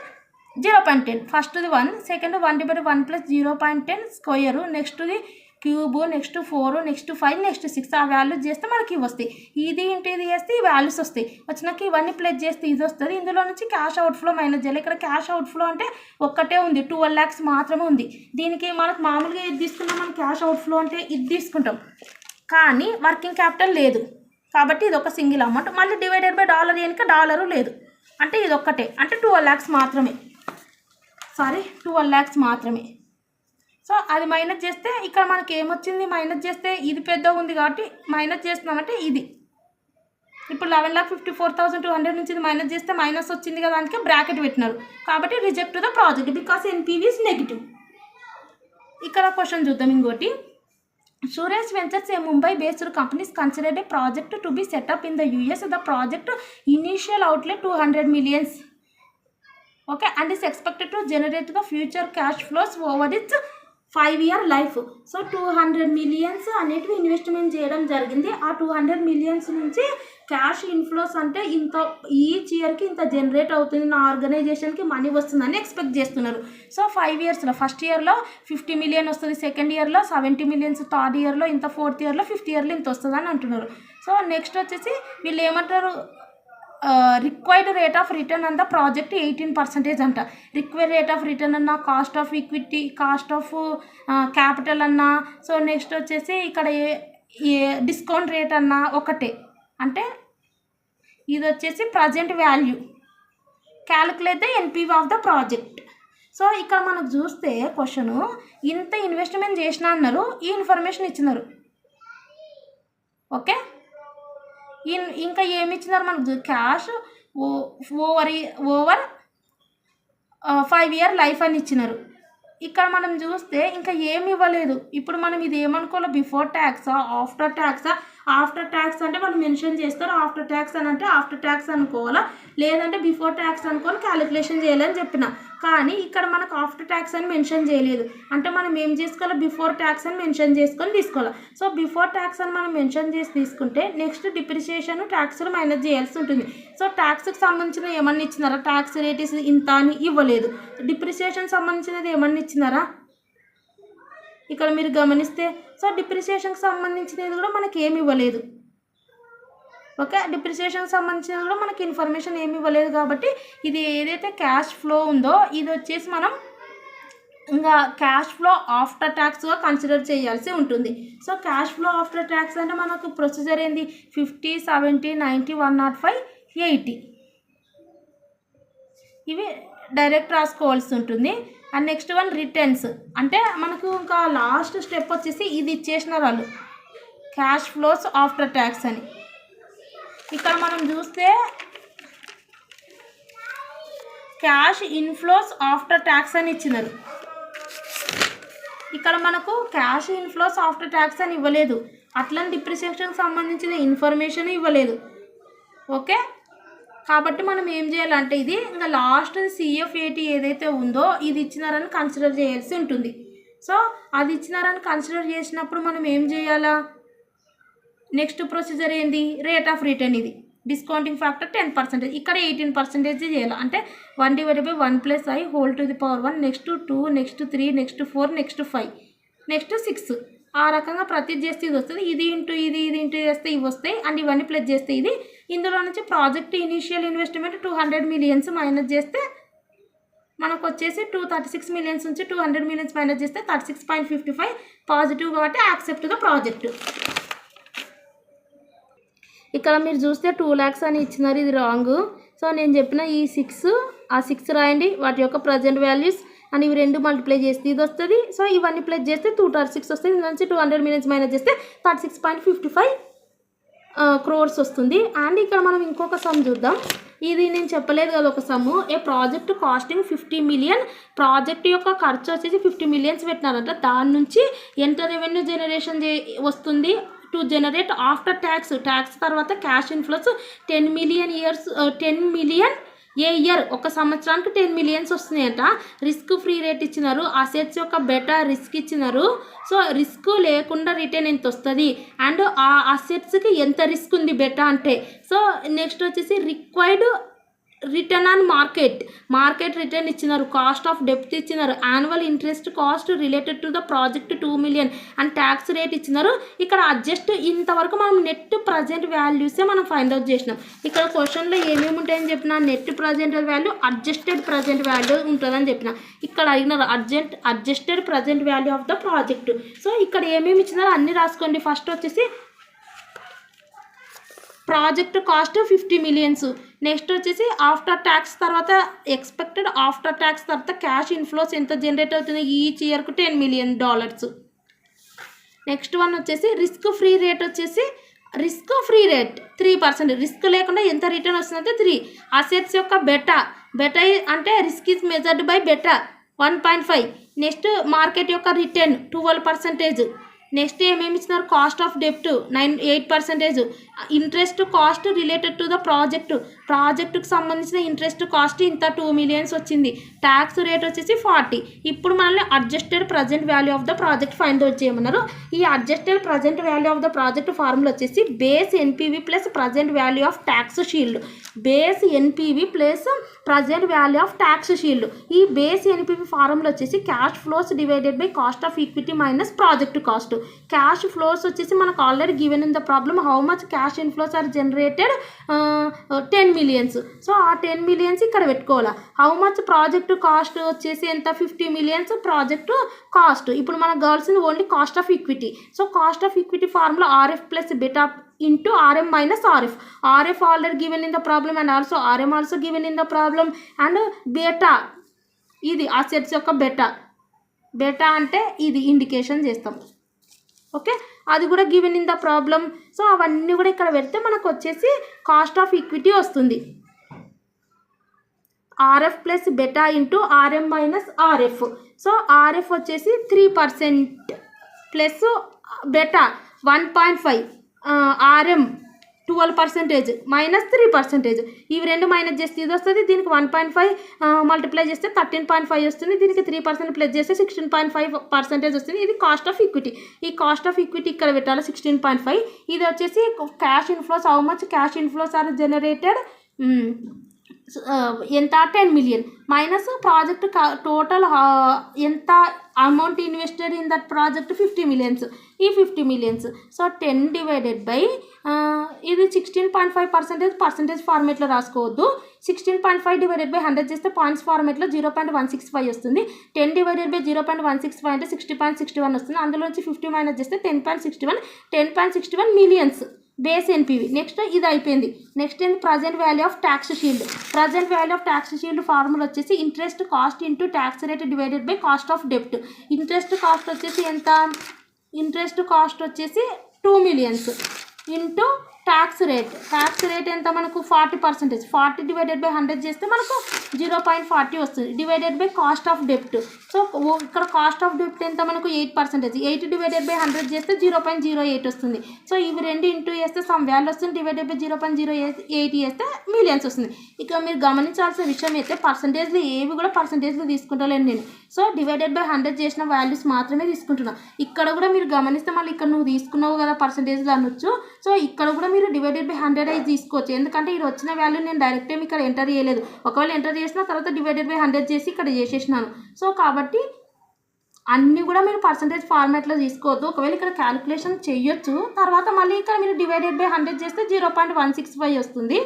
0.10. ఫస్ట్ది 1, second 1 divided by 1 plus 0.10 square, నెక్స్ట్ది క్యూబ్, నెక్స్ట్ 4, నెక్స్ట్ 5, నెక్స్ట్ 6 ఆ వాల్యూస్ చేస్తే మనకి ఇవి వస్తాయి. ఇది ఇంటి ఇది చేస్తే ఈ వాల్యూస్ వస్తాయి. వచ్చినాక ఇవన్నీ ప్లస్ చేస్తే ఇది వస్తుంది. ఇందులో నుంచి క్యాష్ అవుట్ఫ్లో మైనస్ చేయాలి. ఇక్కడ క్యాష్ అవుట్ఫ్లో అంటే ఒక్కటే ఉంది, 12 lakhs మాత్రమే ఉంది. దీనికి మనకు మామూలుగా ఇది తీసుకున్నాం, మనం క్యాష్ అవుట్ఫ్లో అంటే ఇది తీసుకుంటాం, కానీ వర్కింగ్ క్యాపిటల్ లేదు కాబట్టి ఇది ఒక సింగిల్ అమౌంట్. మళ్ళీ డివైడెడ్ బై డాలర్ కనుక డాలరు లేదు, అంటే ఇది ఒక్కటే, అంటే 12 lakhs మాత్రమే. 12 lakhs మాత్రమే. సో అది మైనస్ చేస్తే ఇక్కడ మనకి ఏమొచ్చింది, మైనస్ చేస్తే ఇది పెద్దగా ఉంది కాబట్టి మైనస్ చేస్తున్నామంటే ఇది ఇప్పుడు 11,54,200 నుంచి ఇది మైనస్ చేస్తే మైనస్ వచ్చింది కదా, అందుకే బ్రాకెట్ పెట్టినారు. కాబట్టి reject the project because NPV is negative. ఇక్కడ క్వశ్చన్ చూద్దాం ఇంకోటి. Suresh Ventures, a Mumbai-based company, is considered a project to be set up in the US. The project initial outlay 200 millions. Okay, and is expected to generate the future cash flows over its 5-year life. So 200 millions అనేటివి investment చేయడం జరిగింది. ఆ 200 millions నుంచి cash inflows అంటే ఇంత each ఇయర్కి ఇంత generate అవుతుంది, నా ఆర్గనైజేషన్కి మనీ వస్తుందని ఎక్స్పెక్ట్ చేస్తున్నారు. సో 5 yearsలో ఫస్ట్ ఇయర్లో 50 million వస్తుంది, సెకండ్ ఇయర్లో 70 millions, థర్డ్ ఇయర్లో ఇంత, ఫోర్త్ ఇయర్లో, ఫిఫ్త్ ఇయర్లో ఇంత వస్తుంది అని అంటున్నారు. సో నెక్స్ట్ వచ్చేసి వీళ్ళు ఏమంటారు, రిక్వైర్డ్ రేట్ ఆఫ్ రిటర్న్ అన్న ప్రాజెక్ట్ 18% అంట. రిక్వైర్డ్ రేట్ ఆఫ్ రిటర్న్ అన్న, cost of equity, cost of capital అన్న, సో నెక్స్ట్ వచ్చేసి ఇక్కడ డిస్కౌంట్ రేట్ అన్న ఒకటే, అంటే ఇది వచ్చేసి present value. Calculate the NPV of the project. So ఇక్కడ మనకు చూస్తే క్వశ్చను ఇంత ఇన్వెస్ట్మెంట్ చేసినా అన్నారు, ఈ ఇన్ఫర్మేషన్ ఇచ్చినారు. ఓకే, ఇంకా ఏమి ఇచ్చినారు మనకు, క్యాష్ ఓవర్ 5-year లైఫ్ అని ఇచ్చినారు. ఇక్కడ మనం చూస్తే ఇంకా ఏమి ఇవ్వలేదు. ఇప్పుడు మనం ఇది ఏమనుకోవాలి, బిఫోర్ ట్యాక్సా ఆఫ్టర్ ట్యాక్సా? ఆఫ్టర్ ట్యాక్స్ అంటే వాళ్ళు మెన్షన్ చేస్తారు, ఆఫ్టర్ ట్యాక్స్ అని అంటే ఆఫ్టర్ ట్యాక్స్ అనుకోవాలా, లేదంటే బిఫోర్ ట్యాక్స్ అనుకోవాలి, క్యాలిక్యులేషన్ చేయాలని చెప్పిన. కానీ ఇక్కడ మనకు ఆఫ్టర్ ట్యాక్స్ అని మెన్షన్ చేయలేదు, అంటే మనం ఏం చేసుకోవాలి, బిఫోర్ ట్యాక్స్ అని మెన్షన్ చేసుకొని తీసుకోవాలి. సో బిఫోర్ ట్యాక్స్ అని మనం మెన్షన్ చేసి తీసుకుంటే నెక్స్ట్ డిప్రిసియేషన్, ట్యాక్స్లు మైనస్ చేయాల్సి ఉంటుంది. సో ట్యాక్స్కి సంబంధించిన ఏమన్నా ఇచ్చినారా, ట్యాక్స్ రేట్ ఇంత అని ఇవ్వలేదు. డిప్రిసియేషన్ సంబంధించినది ఏమన్నా ఇచ్చినారా, ఇక్కడ మీరు గమనిస్తే. సో డిప్రిసియేషన్కి సంబంధించినది కూడా మనకి ఏమి ఇవ్వలేదు. ఓకే, డిప్రిసియేషన్కి సంబంధించినది కూడా మనకి ఇన్ఫర్మేషన్ ఏమి ఇవ్వలేదు. కాబట్టి ఇది ఏదైతే క్యాష్ ఫ్లో ఉందో ఇది వచ్చేసి మనం ఇంకా క్యాష్ ఫ్లో ఆఫ్టర్ ట్యాక్స్గా కన్సిడర్ చేయాల్సి ఉంటుంది. So cash flow after tax అంటే మనకు ప్రొసీజర్ ఏంది, 50, 70, 90, 105, 80 ఇవి డైరెక్ట్ రాసుకోవాల్సి ఉంటుంది. అండ్ నెక్స్ట్ వన్ రిటర్న్స్, అంటే మనకు ఇంకా లాస్ట్ స్టెప్ వచ్చేసి ఇది ఇచ్చేసినారు వాళ్ళు, క్యాష్ ఫ్లోస్ ఆఫ్టర్ ట్యాక్స్ అని. ఇక్కడ మనం చూస్తే క్యాష్ ఇన్ఫ్లోస్ ఆఫ్టర్ ట్యాక్స్ అని ఇచ్చినారు. ఇక్కడ మనకు క్యాష్ ఇన్ఫ్లోస్ ఆఫ్టర్ ట్యాక్స్ అని ఇవ్వలేదు, అట్లని డిప్రిసియేషన్కి సంబంధించిన ఇన్ఫర్మేషన్ ఇవ్వలేదు. ఓకే, కాబట్టి మనం ఏం చేయాలంటే ఇది ఇంకా లాస్ట్ CF80 ఏదైతే ఉందో ఇది ఇచ్చినారని కన్సిడర్ చేయాల్సి ఉంటుంది. సో అది ఇచ్చినారని కన్సిడర్ చేసినప్పుడు మనం ఏం చేయాలా, నెక్స్ట్ ప్రొసీజర్ ఏంది, రేట్ ఆఫ్ రిటర్న్. ఇది డిస్కౌంటింగ్ ఫ్యాక్టర్ 10%, ఇక్కడ 18% చేయాలి. అంటే 1/1+i^1, next 2, next 3, next 4, next 5, next 6 ఆ రకంగా ప్రతి చేస్తే ఇది వస్తుంది. ఇది ఇంటూ ఇది ఇంటూ చేస్తే ఇవి వస్తాయి. అండ్ ఇవన్నీ ప్లస్ చేస్తే ఇది. ఇందులో నుంచి project initial investment 200 millions minus చేస్తే మనకు వచ్చేసి 236 millions నుంచి 200 millions మైనస్ చేస్తే 36.55 పాజిటివ్, కాబట్టి యాక్సెప్ట్ ద ప్రాజెక్ట్. ఇక్కడ మీరు చూస్తే 2 lakhs అని ఇచ్చినారు, ఇది రాంగ్. సో నేను చెప్పిన ఈ 6 రాయండి, వాటి యొక్క ప్రజెంట్ వాల్యూస్ అండ్ ఇవి రెండు మల్టిప్లై చేస్తే ఇది వస్తుంది. సో ఇవన్నీ ప్లస్ చేస్తే 236 వస్తుంది. ఇందు నుంచి 200 millions మైనస్ చేస్తే 36.55 crores వస్తుంది. అండ్ ఇక్కడ మనం ఇంకొక సమ్ చూద్దాం. ఇది నేను చెప్పలేదు కదా ఒక సమ్, ఏ ప్రాజెక్ట్ కాస్టింగ్ 50 million, ప్రాజెక్ట్ యొక్క ఖర్చు వచ్చేసి 50 millions పెట్టినారంట. దాని నుంచి ఎంత రెవెన్యూ జనరేషన్ వస్తుంది to generate after tax, tax తర్వాత క్యాష్ ఇన్ఫ్లోస్ 10 million ఏ ఇయర్, ఒక సంవత్సరానికి 10 millions వస్తున్నాయంట. రిస్క్ ఫ్రీ రేట్ ఇచ్చినారు, అసెట్స్ యొక్క బెటా రిస్క్ ఇచ్చినారు. సో రిస్క్ లేకుండా రిటర్న్ ఎంత వస్తుంది అండ్ ఆ అసెట్స్కి ఎంత రిస్క్ ఉంది బెటా అంటే. సో నెక్స్ట్ వచ్చేసి required return on market return ఇచ్చినారు, కాస్ట్ ఆఫ్ డెప్త్ ఇచ్చినారు, annual interest cost related to the project 2 million and tax rate ఇచ్చినారు. ఇక్కడ అడ్జస్ట్ ఇంతవరకు మనం నెట్ ప్రజెంట్ వాల్యూసే మనం ఫైండ్ అవుట్ చేసినాం. ఇక్కడ క్వశ్చన్లో ఏమేమి ఉంటాయని చెప్పిన net present value, adjusted present value ఉంటుందని చెప్పిన. ఇక్కడ అడిగినారు adjusted present value of the project. So ఇక్కడ ఏమేమి ఇచ్చినారో అన్నీ రాసుకోండి. ఫస్ట్ వచ్చేసి ప్రాజెక్ట్ కాస్ట్ 50 million. నెక్స్ట్ వచ్చేసి ఆఫ్టర్ ట్యాక్స్ తర్వాత ఎక్స్పెక్టెడ్ ఆఫ్టర్ ట్యాక్స్ తర్వాత క్యాష్ ఇన్ఫ్లోస్ ఎంత జనరేట్ అవుతుంది ఈచ్ ఇయర్కు $10 million. నెక్స్ట్ వన్ వచ్చేసి రిస్క్ ఫ్రీ రేట్ వచ్చేసి 3%. రిస్క్ లేకుండా ఎంత రిటర్న్ వస్తుందంటే 3. అసెట్స్ యొక్క బెటా అంటే risk is measured by beta 1.5. Next market యొక్క రిటర్న్ 12%. నెక్స్ట్ ఏమేమి ఇచ్చినారు, కాస్ట్ ఆఫ్ డెప్ట్ 8%. Interest cost related to the ప్రాజెక్టుకి సంబంధించిన ఇంట్రెస్ట్ కాస్ట్ ఇంత 2 million వచ్చింది. ట్యాక్స్ రేట్ వచ్చేసి 40. ఇప్పుడు మనల్ని adjusted present value of the project find out చేయమన్నారు. ఈ adjusted present value of the project formula వచ్చేసి base NPV plus present value of tax shield. Base NPV plus present value of tax shield. ఈ base NPV formula వచ్చేసి cash flows divided by cost of equity minus project cost. Cash flows వచ్చేసి మనకు already given in the problem how much cash inflows are generated 10 million. So ఆ 10 million ఇక్కడ పెట్టుకోవాలి. How much project cost వచ్చేసి ఎంత 50 million project cost. ఇప్పుడు మనకు కావాల్సింది only cost of equity. So cost of equity formula RF plus beta into RM minus RF. RF already given in the problem and also RM also given in the problem and beta ఇది assets యొక్క beta అంటే ఇది indication చేస్తాం. Okay, అది కూడా given in the problem. So అవన్నీ కూడా ఇక్కడ పెడితే మనకు వచ్చేసి కాస్ట్ ఆఫ్ ఈక్విటీ వస్తుంది. RF plus beta into RM minus RF. So RF వచ్చేసి 3% ప్లస్ బెటా 1.5, RM 12% మైనస్ 3%. ఇవి రెండు మైనస్ చేస్తే ఇది వస్తుంది. దీనికి 1.5 మల్టిప్లై చేస్తే 13.5 వస్తుంది. దీనికి 3% ప్లస్ చేస్తే 16.5% వస్తుంది. ఇది కాస్ట్ ఆఫ్ ఈక్విటీ. ఈ కాస్ట్ ఆఫ్ ఈక్విటీ ఇక్కడ పెట్టాలి 16.5. ఇది వచ్చేసి cash inflows, how much cash inflows are generated ఎంత 10 million మైనస్ ప్రాజెక్ట్ టోటల్ ఎంత amount invested in that project 50 million. ఈ 50 million సో 10 డివైడెడ్ బై ఇది 16.5% పర్సంటేజ్ ఫార్మేట్లో రాసుకోవద్దు. 16.5 డివైడెడ్ బై 100 చేస్తే పాయింట్స్ ఫార్మేట్లో 0.165 వస్తుంది. 10 డివైడెడ్ బై 0.165 అంటే 60.61 వస్తుంది. అందులోంచి 50 మైనస్ చేస్తే 10.61 millions బేస్ ఎన్పివి. నెక్స్ట్ ఇది అయిపోయింది. నెక్స్ట్ ఏంటి, present value of tax shield. Present value of tax shield formula వచ్చేసి interest cost into tax rate divided by cost of డెప్ట్. ఇంట్రెస్ట్ కాస్ట్ వచ్చేసి ఎంత, ఇంట్రెస్ట్ కాస్ట్ వచ్చేసి 2 million ఇంటూ ట్యాక్స్ రేట్ ఎంత మనకు 40%. 40 డివైడెడ్ బై 100 చేస్తే మనకు 0.40 వస్తుంది. డివైడెడ్ బై కాస్ట్ ఆఫ్ డెప్ట్. సో ఇక్కడ కాస్ట్ ఆఫ్ డెప్ట్ ఎంత మనకు 8%. 8 డివైడెడ్ బై 100 చేస్తే 0.08 వస్తుంది. సో ఇవి రెండు ఇంటూ చేస్తే సమ్ వాల్యూ వస్తుంది. డివైడెడ్ బై 0.08 చేస్తే మిలియన్స్ వస్తుంది. ఇక మీరు గమనించాల్సిన విషయం అయితే పర్సంటేజ్లు ఏవి కూడా పర్సంటేజ్లు తీసుకుంటలేను నేను. సో డివైడెడ్ బై 100 చేసిన వాల్యూస్ మాత్రమే తీసుకుంటున్నాను. ఇక్కడ కూడా మీరు గమనిస్తే మళ్ళీ ఇక్కడ నువ్వు తీసుకున్నావు కదా పర్సంటేజ్లు అనొచ్చు. సో ఇక్కడ కూడా మీరు డివైడెడ్ బై 100 అయితే తీసుకోవచ్చు. ఎందుకంటే ఇది వచ్చిన వాల్యూ నేను డైరెక్ట్ ఏమి ఇక్కడ ఎంటర్ చేయలేదు. ఒకవేళ ఎంటర్ చేసిన తర్వాత డివైడెడ్ బై 100 చేసి ఇక్కడ చేసేసినాను. సో కాబట్టి అన్నీ కూడా మీరు పర్సంటేజ్ ఫార్మాట్లో తీసుకోవద్దు. ఒకవేళ ఇక్కడ క్యాలిక్యులేషన్ చేయొచ్చు, తర్వాత మళ్ళీ ఇక్కడ మీరు డివైడెడ్ బై 100 చేస్తే 0.165 వస్తుంది.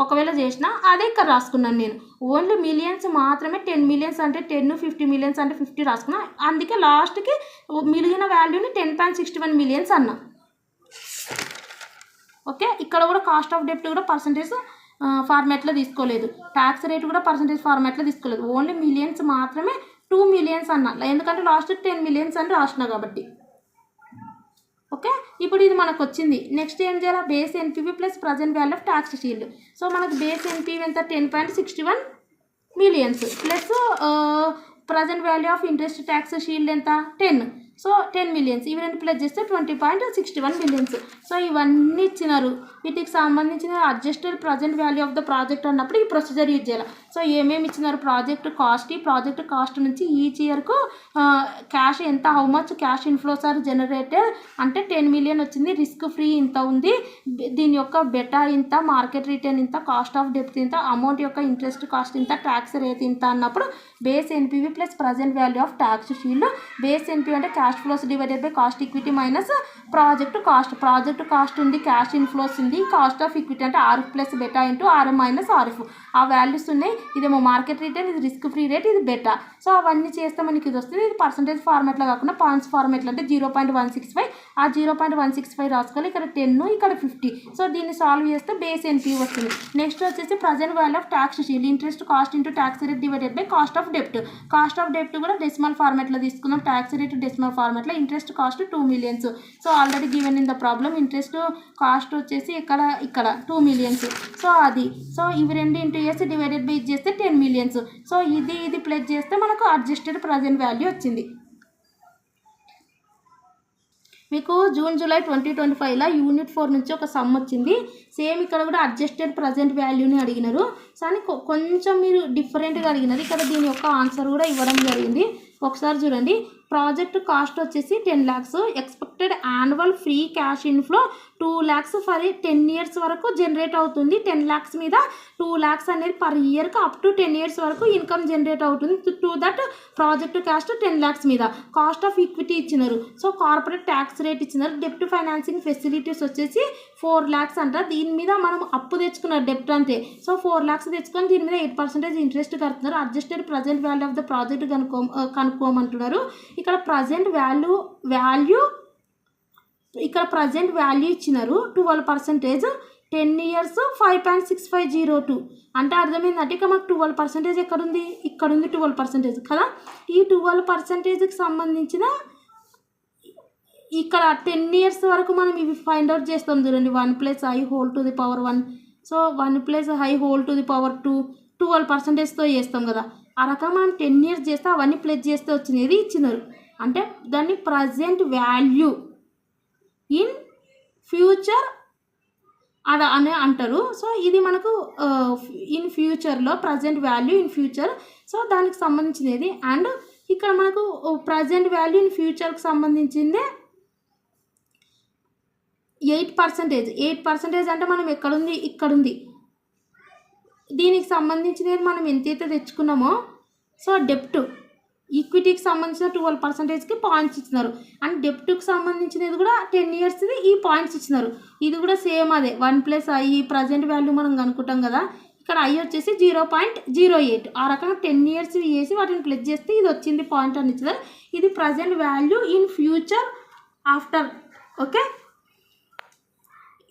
ఒకవేళ చేసినా అదే ఇక్కడ రాసుకున్నాను నేను. ఓన్లీ మిలియన్స్ మాత్రమే. 10 million అంటే 10, 50 million అంటే 50 రాసుకున్నా. అందుకే లాస్ట్కి మిగిలిన వాల్యూని 10.61 million అన్నా. ఓకే, ఇక్కడ కూడా కాస్ట్ ఆఫ్ డెప్ట్ కూడా పర్సంటేజ్ ఫార్మాట్లో తీసుకోలేదు. ట్యాక్స్ రేట్ కూడా పర్సంటేజ్ ఫార్మాట్లో తీసుకోలేదు. ఓన్లీ మిలియన్స్ మాత్రమే 2 million అన్నా. ఎందుకంటే లాస్ట్ 10 million అని రాసిన కాబట్టి. ఓకే, ఇప్పుడు ఇది మనకు వచ్చింది. నెక్స్ట్ ఏం చేయాలి, base NPV plus present value of tax shield. So మనకు బేస్ ఎన్పివి ఎంత 10.61 million plus present value of interest tax shield ఎంత 10. సో 10 మిలియన్స్, ఇవి రెండు ప్లస్ చేస్తే 20.61 మిలియన్స్. సో ఇవన్నీ ఇచ్చినారు. వీటికి సంబంధించిన adjusted present value of the project అన్నప్పుడు ఈ ప్రొసీజర్ యూజ్ చేయాలి. సో ఏమేమి ఇచ్చినారు, ప్రాజెక్ట్ కాస్ట్, ఈ ప్రాజెక్ట్ కాస్ట్ నుంచి ఈచ్ ఇయర్కు క్యాష్ ఎంత, how much cash inflows are generated అంటే 10 మిలియన్ వచ్చింది, రిస్క్ ఫ్రీ ఇంత ఉంది, దీని యొక్క బెటా ఇంత, మార్కెట్ రిటర్న్ ఇంత, కాస్ట్ ఆఫ్ డెప్త్ ఇంత, అమౌంట్ యొక్క ఇంట్రెస్ట్ కాస్ట్ ఇంత, ట్యాక్స్ రేట్ ఇంత అన్నప్పుడు base NPV plus present value of tax shield. Base NPV అంటే cash flows divided by cost equity minus project cost. Project cost ఉంది, క్యాష్ ఇన్ఫ్లోస్ ఉంది, కాస్ట్ ఆఫ్ ఈక్విటీ అంటే RF plus beta into RM minus RF. ఆ values ఉన్నాయి. ఇదేమో market return, ఇది risk free rate, ఇది beta. So అవన్నీ చేస్తే మనకి ఇది వస్తుంది. ఇది పర్సంటేజ్ ఫార్మేట్లో కాకుండా పాయింట్స్ ఫార్మేట్లో అంటే 0.165, ఆ 0.165 రాసుకోవాలి. ఇక్కడ 10, ఇక్కడ 50. సో దీన్ని సాల్వ్ చేస్తే బేస్ ఎన్పీ వస్తుంది. నెక్స్ట్ వచ్చేసి present value of tax shield, interest cost into tax rate divided by cost of డెప్ట్. కాస్ట్ ఆఫ్ డెప్ట్ కూడా డెసిమల్ ఫార్మేట్లో తీసుకున్నాం, ట్యాక్స్ రేట్ డెసిమల్ ఫార్మేట్లో. Interest cost 2 millions. So already given in the problem. Interest cost వచ్చేసి ఇక్కడ 2 millions. So అది, so ఇవి రెండు ఇంటూ చేసి డివైడెడ్ బై ఇది చేస్తే 10 మిలియన్స్. సో ఇది ప్లస్ చేస్తే మనకు అడ్జస్టెడ్ ప్రజెంట్ వాల్యూ వచ్చింది. మీకు జూన్ జూలై 2025లో యూనిట్ 4 నుంచి ఒక సమ్ వచ్చింది. సేమ్ ఇక్కడ కూడా అడ్జస్టెడ్ ప్రజెంట్ వాల్యూని అడిగినారు. కానీ కొంచెం మీరు డిఫరెంట్గా అడిగినారు. ఇక్కడ దీని యొక్క ఆన్సర్ కూడా ఇవ్వడం జరిగింది. ఒకసారి చూడండి. ప్రాజెక్ట్ కాస్ట్ వచ్చేసి 10 lakhs, expected annual free cash inflow 2 lakhs for 10 years వరకు జనరేట్ అవుతుంది. 10 lakhs మీద 2 lakhs అనేది పర్ ఇయర్కి అప్ టు 10 years వరకు ఇన్కమ్ జనరేట్ అవుతుంది. To that project cost 10 lakhs మీద. కాస్ట్ ఆఫ్ ఈక్విటీ ఇచ్చినారు. సో కార్పొరేట్ ట్యాక్స్ రేట్ ఇచ్చినారు. డెప్ట్ ఫైనాన్సింగ్ ఫెసిలిటీస్ వచ్చేసి 4 lakhs అంట. దీని మీద మనం అప్పు తెచ్చుకున్నారు, డెప్ట్ అంతే. సో 4 lakhs తెచ్చుకొని దీని మీద 8% ఇంట్రెస్ట్ కడుతున్నారు. Adjusted present value of the project కనుక్కోమంటున్నారు. ఇక్కడ ప్రజెంట్ వాల్యూ ఇక్కడ ప్రజెంట్ వాల్యూ ఇచ్చినారు 12%, 10 years 5.6502 అంటే అర్థమైందంటే ఇక్కడ మనకు 12% ఎక్కడుంది, ఇక్కడ ఉంది 12% కదా. ఈ 12%కి సంబంధించిన ఇక్కడ 10 years వరకు మనం ఇవి ఫైండ్ అవుట్ చేస్తాం చూడండి. 1 + i whole to the power 1, so 1 + i whole to the power 2, 12%తో చేస్తాం కదా. ఆ రకంగా మనం 10 years చేస్తే అవన్నీ ప్లస్ చేస్తే వచ్చినది ఇచ్చినారు. అంటే దాన్ని ప్రజెంట్ వాల్యూ ఇన్ ఫ్యూచర్ అని అంటారు. సో ఇది మనకు ఇన్ ఫ్యూచర్లో present value in future. So దానికి సంబంధించినది. అండ్ ఇక్కడ మనకు ప్రజెంట్ వాల్యూ ఇన్ ఫ్యూచర్కి సంబంధించిందే 8%. 8% అంటే మనం ఎక్కడుంది, ఇక్కడుంది. దీనికి సంబంధించినది మనం ఎంతైతే తెచ్చుకున్నామో, సో డెప్ట్ ఈక్విటీకి సంబంధించిన 12%కి పాయింట్స్ ఇచ్చినారు. అండ్ డెప్ట్కి సంబంధించినది కూడా 10 yearsది ఈ పాయింట్స్ ఇచ్చినారు. ఇది కూడా సేమ్ అదే 1 + i ప్రజెంట్ వాల్యూ మనం కనుక్కుంటాం కదా. ఇక్కడ i వచ్చేసి 0.08. ఆ రకంగా 10 years వేసి వాటిని ప్లస్ చేస్తే ఇది వచ్చింది పాయింట్ అని ఇచ్చినారు. ఇది present value in future after. Okay,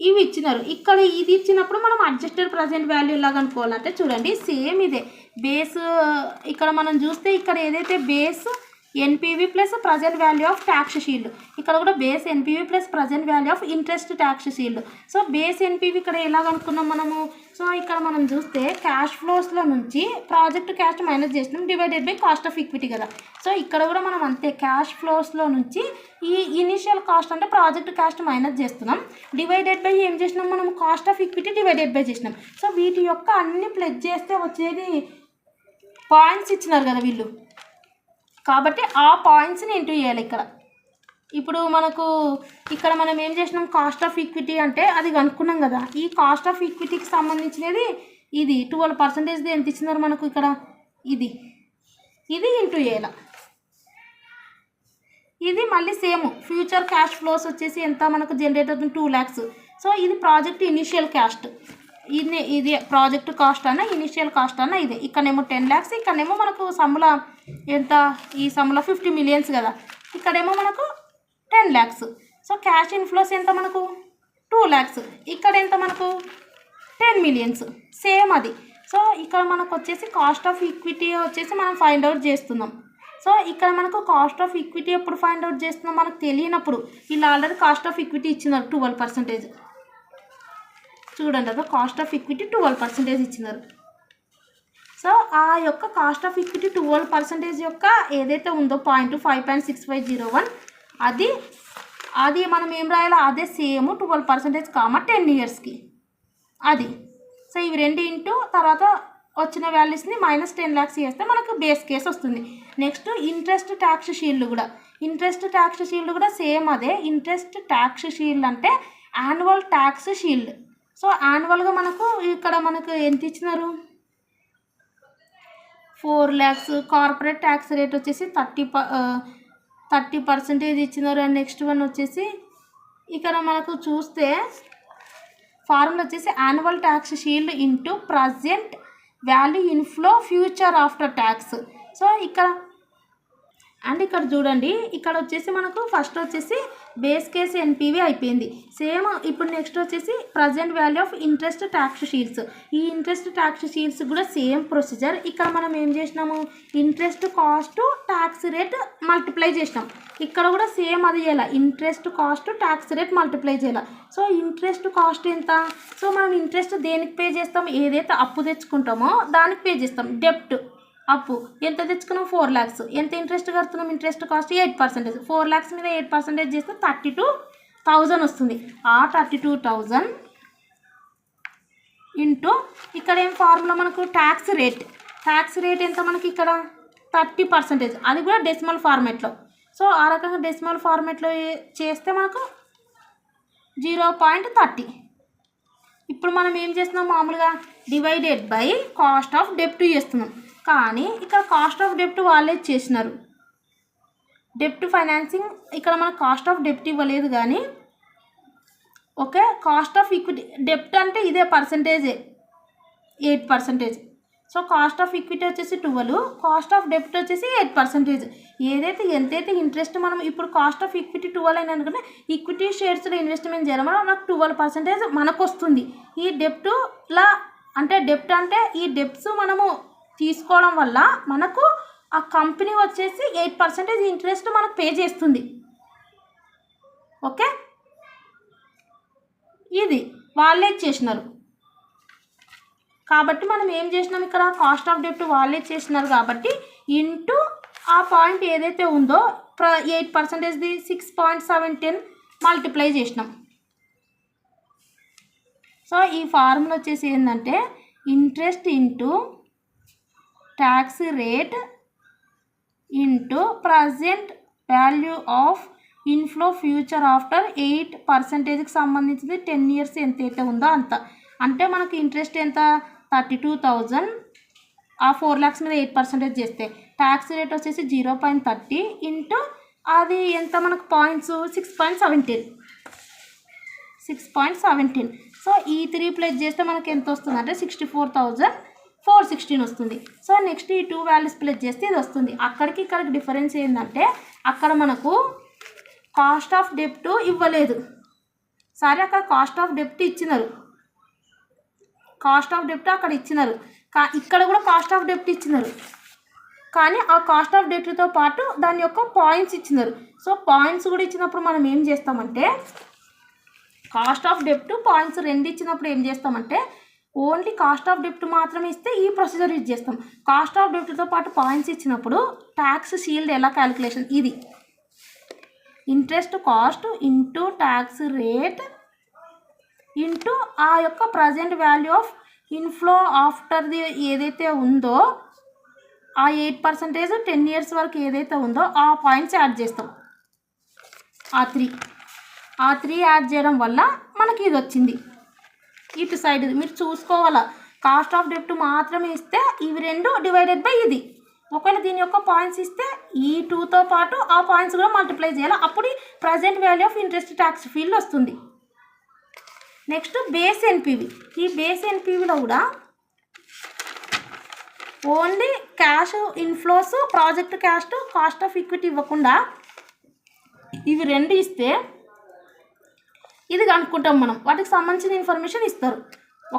ఇవి ఇచ్చినారు. ఇక్కడ ఇది ఇచ్చినప్పుడు మనం అడ్జస్టెడ్ ప్రజెంట్ వాల్యూ లాగా అనుకోవాలంటే చూడండి సేమ్ ఇదే బేస్. ఇక్కడ మనం చూస్తే ఇక్కడ ఏదైతే base NPV plus present value of tax shield, ఇక్కడ కూడా base NPV plus present value of interest tax shield. So base NPV ఇక్కడ ఎలా కనుక్కున్నాం మనము. సో ఇక్కడ మనం చూస్తే క్యాష్ ఫ్లోస్లో నుంచి ప్రాజెక్ట్ క్యాష్ మైనస్ చేసినాం divided by cost of equity కదా. సో ఇక్కడ కూడా మనం అంతే క్యాష్ ఫ్లోస్లో నుంచి ఈ ఇనిషియల్ కాస్ట్ అంటే ప్రాజెక్ట్ కాస్ట్ మైనస్ చేస్తున్నాం, డివైడెడ్ బై ఏం చేసినాం మనం cost of equity divided by చేసినాం. సో వీటి యొక్క అన్ని ప్లస్ చేస్తే వచ్చేది పాయింట్స్ ఇచ్చినారు కదా వీళ్ళు, కాబట్టి ఆ పాయింట్స్ని ఇంటూ చేయాలి ఇక్కడ. ఇప్పుడు మనకు ఇక్కడ మనం ఏం చేసినాం కాస్ట్ ఆఫ్ ఈక్విటీ అంటే అది కనుక్కున్నాం కదా. ఈ కాస్ట్ ఆఫ్ ఈక్విటీకి సంబంధించినది ఇది 12% ఎంత ఇచ్చినారు మనకు ఇక్కడ, ఇది ఇంటూ చేయాలి. ఇది మళ్ళీ సేమ్ ఫ్యూచర్ క్యాష్ ఫ్లోస్ వచ్చేసి ఎంత మనకు జనరేట్ అవుతుంది 2 lakhs. సో ఇది ప్రాజెక్ట్ ఇనిషియల్ కాస్ట్, ఇది ప్రాజెక్ట్ కాస్ట్ అన్న ఇనిషియల్ కాస్ట్ అన్న ఇదే. ఇక్కడేమో 10 lakhs, ఇక్కడేమో మనకు సమ్ముల ఎంత, ఈ సమ్ముల 50 millions కదా. ఇక్కడేమో మనకు 10 lakhs. సో క్యాష్ ఇన్ఫ్లోస్ ఎంత మనకు 2 lakhs, ఇక్కడ ఎంత మనకు 10 millions, సేమ్ అది. సో ఇక్కడ మనకు వచ్చేసి కాస్ట్ ఆఫ్ ఈక్విటీ వచ్చేసి మనం ఫైండ్ అవుట్ చేస్తున్నాం. సో ఇక్కడ మనకు కాస్ట్ ఆఫ్ ఈక్విటీ ఎప్పుడు ఫైండ్ అవుట్ చేస్తున్నాం మనకు తెలియనప్పుడు. వీళ్ళు ఆల్రెడీ కాస్ట్ ఆఫ్ ఈక్విటీ ఇచ్చినారు 12%. చూడండి అదో కాస్ట్ ఆఫ్ ఈక్విటీ 12% ఇచ్చినారు. సో ఆ యొక్క కాస్ట్ ఆఫ్ ఈక్విటీ 12% యొక్క ఏదైతే ఉందో పాయింట్ 5.6501, అది మనం ఏం రాయాలి, అదే సేమ్ 12% కామా 10 ఇయర్స్కి అది. సో ఇవి రెండు ఇంటూ తర్వాత వచ్చిన వాల్యూస్ని -10 lakhs చేస్తే మనకు బేస్ కేస్ వస్తుంది. నెక్స్ట్ ఇంట్రెస్ట్ ట్యాక్స్ షీల్డ్ కూడా సేమ్ అదే. ఇంట్రెస్ట్ ట్యాక్స్ షీల్డ్ అంటే యాన్యువల్ ట్యాక్స్ షీల్డ్. సో యాన్యువల్గా మనకు ఎంత ఇచ్చినారు, 4 lakhs. కార్పొరేట్ ట్యాక్స్ రేట్ వచ్చేసి 30% ఇచ్చినారు. అండ్ నెక్స్ట్ వన్ వచ్చేసి ఇక్కడ మనకు చూస్తే ఫార్ములా వచ్చేసి annual tax shield into present value inflow future after tax. So ఇక్కడ చూడండి, ఇక్కడ వచ్చేసి మనకు ఫస్ట్ వచ్చేసి బేస్ కేసు ఎన్పివి అయిపోయింది. సేమ్ ఇప్పుడు నెక్స్ట్ వచ్చేసి present value of interest tax sheets. ఈ ఇంట్రెస్ట్ ట్యాక్స్ షీట్స్ కూడా సేమ్ ప్రొసీజర్. ఇక్కడ మనం ఏం చేసినాము, interest cost tax rate multiply చేసినాం. ఇక్కడ కూడా సేమ్ అది చేయాలి, interest cost tax rate multiply చేయాలి. సో ఇంట్రెస్ట్ కాస్ట్ ఎంత, సో మనం ఇంట్రెస్ట్ దేనికి పే చేస్తాం, ఏదైతే అప్పు తెచ్చుకుంటామో దానికి పే చేస్తాం. డెప్ట్ అప్పు ఎంత తెచ్చుకున్నాం, 4 lakhs. ఎంత ఇంట్రెస్ట్ కడుతున్నాం, ఇంట్రెస్ట్ కాస్ట్ 8%. 4 lakhs మీద 8% చేస్తే 32,000 వస్తుంది. ఆ 32,000 ఇంటూ ఇక్కడ ఏం ఫార్ములా మనకు ట్యాక్స్ రేట్ ఎంత మనకి ఇక్కడ 30%. అది కూడా డెసిమల్ ఫార్మేట్లో. సో ఆ రకంగా డెసిమల్ ఫార్మేట్లో చేస్తే మనకు 0.30. ఇప్పుడు మనం ఏం చేస్తున్నాం, మామూలుగా డివైడెడ్ బై కాస్ట్ ఆఫ్ డెప్ట్ చేస్తున్నాం. కానీ ఇక్కడ కాస్ట్ ఆఫ్ డెప్ట్ వాళ్ళే చేసినారు. డెప్ట్ ఫైనాన్సింగ్ ఇక్కడ మనకు కాస్ట్ ఆఫ్ డెప్ట్ ఇవ్వలేదు కానీ ఓకే. కాస్ట్ ఆఫ్ ఈక్విటీ డెప్ట్ అంటే ఇదే పర్సంటేజే 8%. సో కాస్ట్ ఆఫ్ ఈక్విటీ వచ్చేసి 12, కాస్ట్ ఆఫ్ డెప్ట్ వచ్చేసి 8%. ఎంతైతే ఇంట్రెస్ట్ మనం ఇప్పుడు కాస్ట్ ఆఫ్ ఈక్విటీ 12 అయినా అనుకుంటే ఈక్విటీ షేర్స్లో ఇన్వెస్ట్మెంట్ చేయడం వల్ల మనకు 12% మనకు వస్తుంది. ఈ డెప్ట్లా డెప్ట్ అంటే ఈ డెప్ట్స్ మనము తీసుకోవడం వల్ల మనకు ఆ కంపెనీ వచ్చేసి 8% ఇంట్రెస్ట్ మనకు పే చేస్తుంది. ఓకే, ఇది వాళ్ళే చేసినారు కాబట్టి మనం ఏం చేసినాం, ఇక్కడ కాస్ట్ ఆఫ్ డెప్ట్ వాళ్ళే చేసినారు కాబట్టి ఇంటూ ఆ పాయింట్ ఏదైతే ఉందో 8%ది 6.710 మల్టిప్లై చేసినాం. సో ఈ ఫార్ములా వచ్చేసి ఏంటంటే interest into tax rate into present value of inflow future after 8%కి సంబంధించింది 10 years ఎంతైతే ఉందో అంత. అంటే మనకు ఇంట్రెస్ట్ ఎంత 32,000, ఆ 4 lakhs మీద 8% చేస్తే ట్యాక్స్ రేట్ వచ్చేసి 0.30 ఇంటూ అది ఎంత మనకు పాయింట్స్ 6.17. సో ఈ 3 ప్లస్ చేస్తే మనకి ఎంత వస్తుంది అంటే 64,416 వస్తుంది. సో నెక్స్ట్ ఈ 2 వాల్యూస్ ప్లస్ చేస్తే ఇది వస్తుంది. ఇక్కడికి డిఫరెన్స్ ఏంటంటే అక్కడ మనకు కాస్ట్ ఆఫ్ డెప్ట్ ఇవ్వలేదు, సరే అక్కడ కాస్ట్ ఆఫ్ డెప్ట్ ఇచ్చినారు, అక్కడ ఇచ్చినారు. ఇక్కడ కూడా కాస్ట్ ఆఫ్ డెప్ట్ ఇచ్చినారు కానీ ఆ కాస్ట్ ఆఫ్ డెప్ట్తో పాటు దాని యొక్క పాయింట్స్ ఇచ్చినారు. సో పాయింట్స్ కూడా ఇచ్చినప్పుడు మనం ఏం చేస్తామంటే కాస్ట్ ఆఫ్ డెప్ట్ పాయింట్స్ రెండు ఇచ్చినప్పుడు ఏం చేస్తామంటే ఓన్లీ కాస్ట్ ఆఫ్ డెప్ట్ మాత్రమే ఇస్తే ఈ ప్రొసీజర్ యూజ్ చేస్తాం. కాస్ట్ ఆఫ్ డెప్ట్తో పాటు పాయింట్స్ ఇచ్చినప్పుడు ట్యాక్స్ షీల్డ్ ఎలా క్యాలిక్యులేషన్, ఇది interest cost into tax rate into ఆ యొక్క ప్రజెంట్ వాల్యూ ఆఫ్ ఇన్ఫ్లో ఆఫ్టర్ది ఏదైతే ఉందో ఆ 8% 10 years వరకు ఏదైతే ఉందో ఆ పాయింట్స్ యాడ్ చేస్తాం. ఆ 3 యాడ్ చేయడం వల్ల మనకి ఇది వచ్చింది. ఇటు సైడ్ మీరు చూసుకోవాలా, కాస్ట్ ఆఫ్ డెప్ట్ మాత్రమే ఇస్తే ఇవి రెండు డివైడెడ్ బై ఇది. ఒకవేళ దీని యొక్క పాయింట్స్ ఇస్తే ఈ 2తో పాటు ఆ పాయింట్స్ కూడా మల్టిప్లై చేయాలి, అప్పుడు present value of interest tax field వస్తుంది. నెక్స్ట్ బేస్ ఎన్పివి. ఈ బేస్ ఎన్పివిలో కూడా only cash inflows, project cash, cost of equity ఇవ్వకుండా ఇవి రెండు ఇస్తే ఇది కనుక్కుంటాం మనం, వాటికి సంబంధించిన ఇన్ఫర్మేషన్ ఇస్తారు.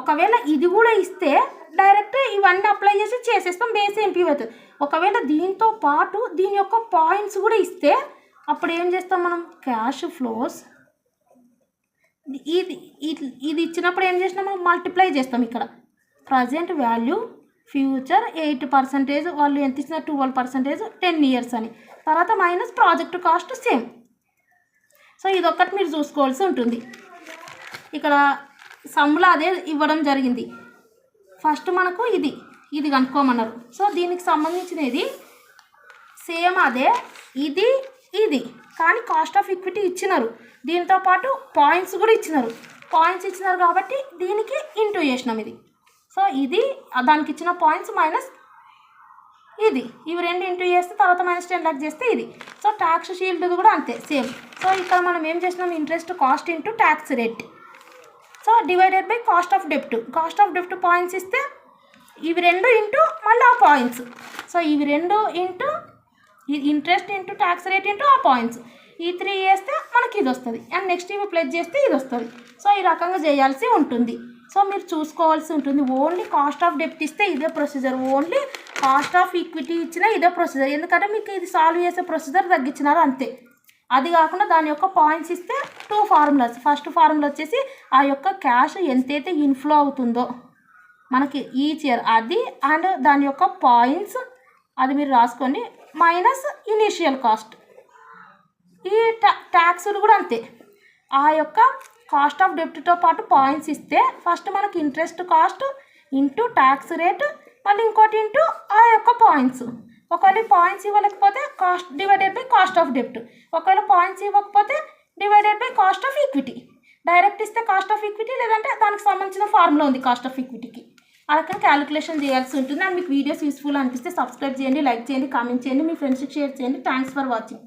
ఒకవేళ ఇది కూడా ఇస్తే డైరెక్ట్ ఇవన్నీ అప్లై చేసి చేసేస్తాం, బేస్ ఎన్పివి అవుతుంది. ఒకవేళ దీంతో పాటు దీని యొక్క పాయింట్స్ కూడా ఇస్తే అప్పుడు ఏం చేస్తాం మనం, క్యాష్ ఫ్లోస్ ఇది ఇచ్చినప్పుడు ఏం చేసినా మనం మల్టిప్లై చేస్తాం. ఇక్కడ ప్రజెంట్ వాల్యూ ఫ్యూచర్ 8%, వాళ్ళు ఎంత ఇచ్చిన 12%, 10 years అని, తర్వాత minus project cost same so ఇదొక్కటి మీరు చూసుకోవాల్సి ఉంటుంది. ఇక్కడ సమ్లో అదే ఇవ్వడం జరిగింది. ఫస్ట్ మనకు ఇది కనుక్కోమన్నారు. సో దీనికి సంబంధించినది సేమ్ అదే, ఇది కానీ కాస్ట్ ఆఫ్ ఈక్విటీ ఇచ్చినారు, దీంతో పాటు పాయింట్స్ కూడా ఇచ్చినారు. పాయింట్స్ ఇచ్చినారు కాబట్టి దీనికి ఇంటూ చేసినాం ఇది. సో ఇది దానికి ఇచ్చిన పాయింట్స్ మైనస్ ఇవి రెండు ఇంటూ చేస్తే తర్వాత -10 లాక్ చేస్తే ఇది. సో ట్యాక్స్ షీల్డ్ కూడా అంతే సేమ్. సో ఇక్కడ మనం ఏం చేసినాం, interest cost into tax rate, so divided by cost of డెప్ట్ పాయింట్స్ ఇస్తే ఇవి రెండు ఇంటూ మళ్ళీ ఆ పాయింట్స్. సో ఇవి రెండు into interest into tax rate into ఆ పాయింట్స్, ఈ 3 చేస్తే మనకి ఇది వస్తుంది. అండ్ నెక్స్ట్ ఇవి ప్లస్ చేస్తే ఇది వస్తుంది. సో ఈ రకంగా చేయాల్సి ఉంటుంది. సో మీరు చూసుకోవాల్సి ఉంటుంది. ఓన్లీ కాస్ట్ ఆఫ్ డెప్ట్ ఇస్తే ఇదే procedure, only cost of equity ఇచ్చినా ఇదే ప్రొసీజర్. ఎందుకంటే మీకు ఇది సాల్వ్ చేసే ప్రొసీజర్ తగ్గించినారు అంతే. అది కాకుండా దాని యొక్క పాయింట్స్ ఇస్తే 2 ఫార్ములాస్. ఫస్ట్ ఫార్ములా వచ్చేసి ఆ యొక్క క్యాష్ ఎంతైతే ఇన్ఫ్లో అవుతుందో మనకి ఈచ్ ఇయర్ అది, అండ్ దాని యొక్క పాయింట్స్ అది మీరు రాసుకోండి, మైనస్ ఇనీషియల్ కాస్ట్. ఈ ట్యాక్స్లు కూడా అంతే. ఆ యొక్క కాస్ట్ ఆఫ్ డెప్ట్తో పాటు పాయింట్స్ ఇస్తే ఫస్ట్ మనకి interest cost into tax rate, మళ్ళీ ఇంకోటి ఇంటూ ఆ యొక్క పాయింట్స్. ఒకవేళ పాయింట్స్ ఇవ్వలేకపోతే cost divided by cost of డెప్ట్, ఒకవేళ పాయింట్స్ ఇవ్వకపోతే divided by cost of equity. Direct ఇస్తే కాస్ట్ ఆఫ్ ఈక్విటీ, లేదంటే దానికి సంబంధించిన ఫార్ములా ఉంది కాస్ట్ ఆఫ్ ఈక్విటీకి, అలాగే క్యాలిక్యులేషన్ చేయాల్సి ఉంటుంది. అండ్ మీకు వీడియోస్ యూస్ఫుల్ అనిపిస్తే సబ్స్క్రైబ్ చేయండి, లైక్ చేయండి, కామెంట్ చేయండి, మీ ఫ్రెండ్స్కి షేర్ చేయండి. Thanks for watching.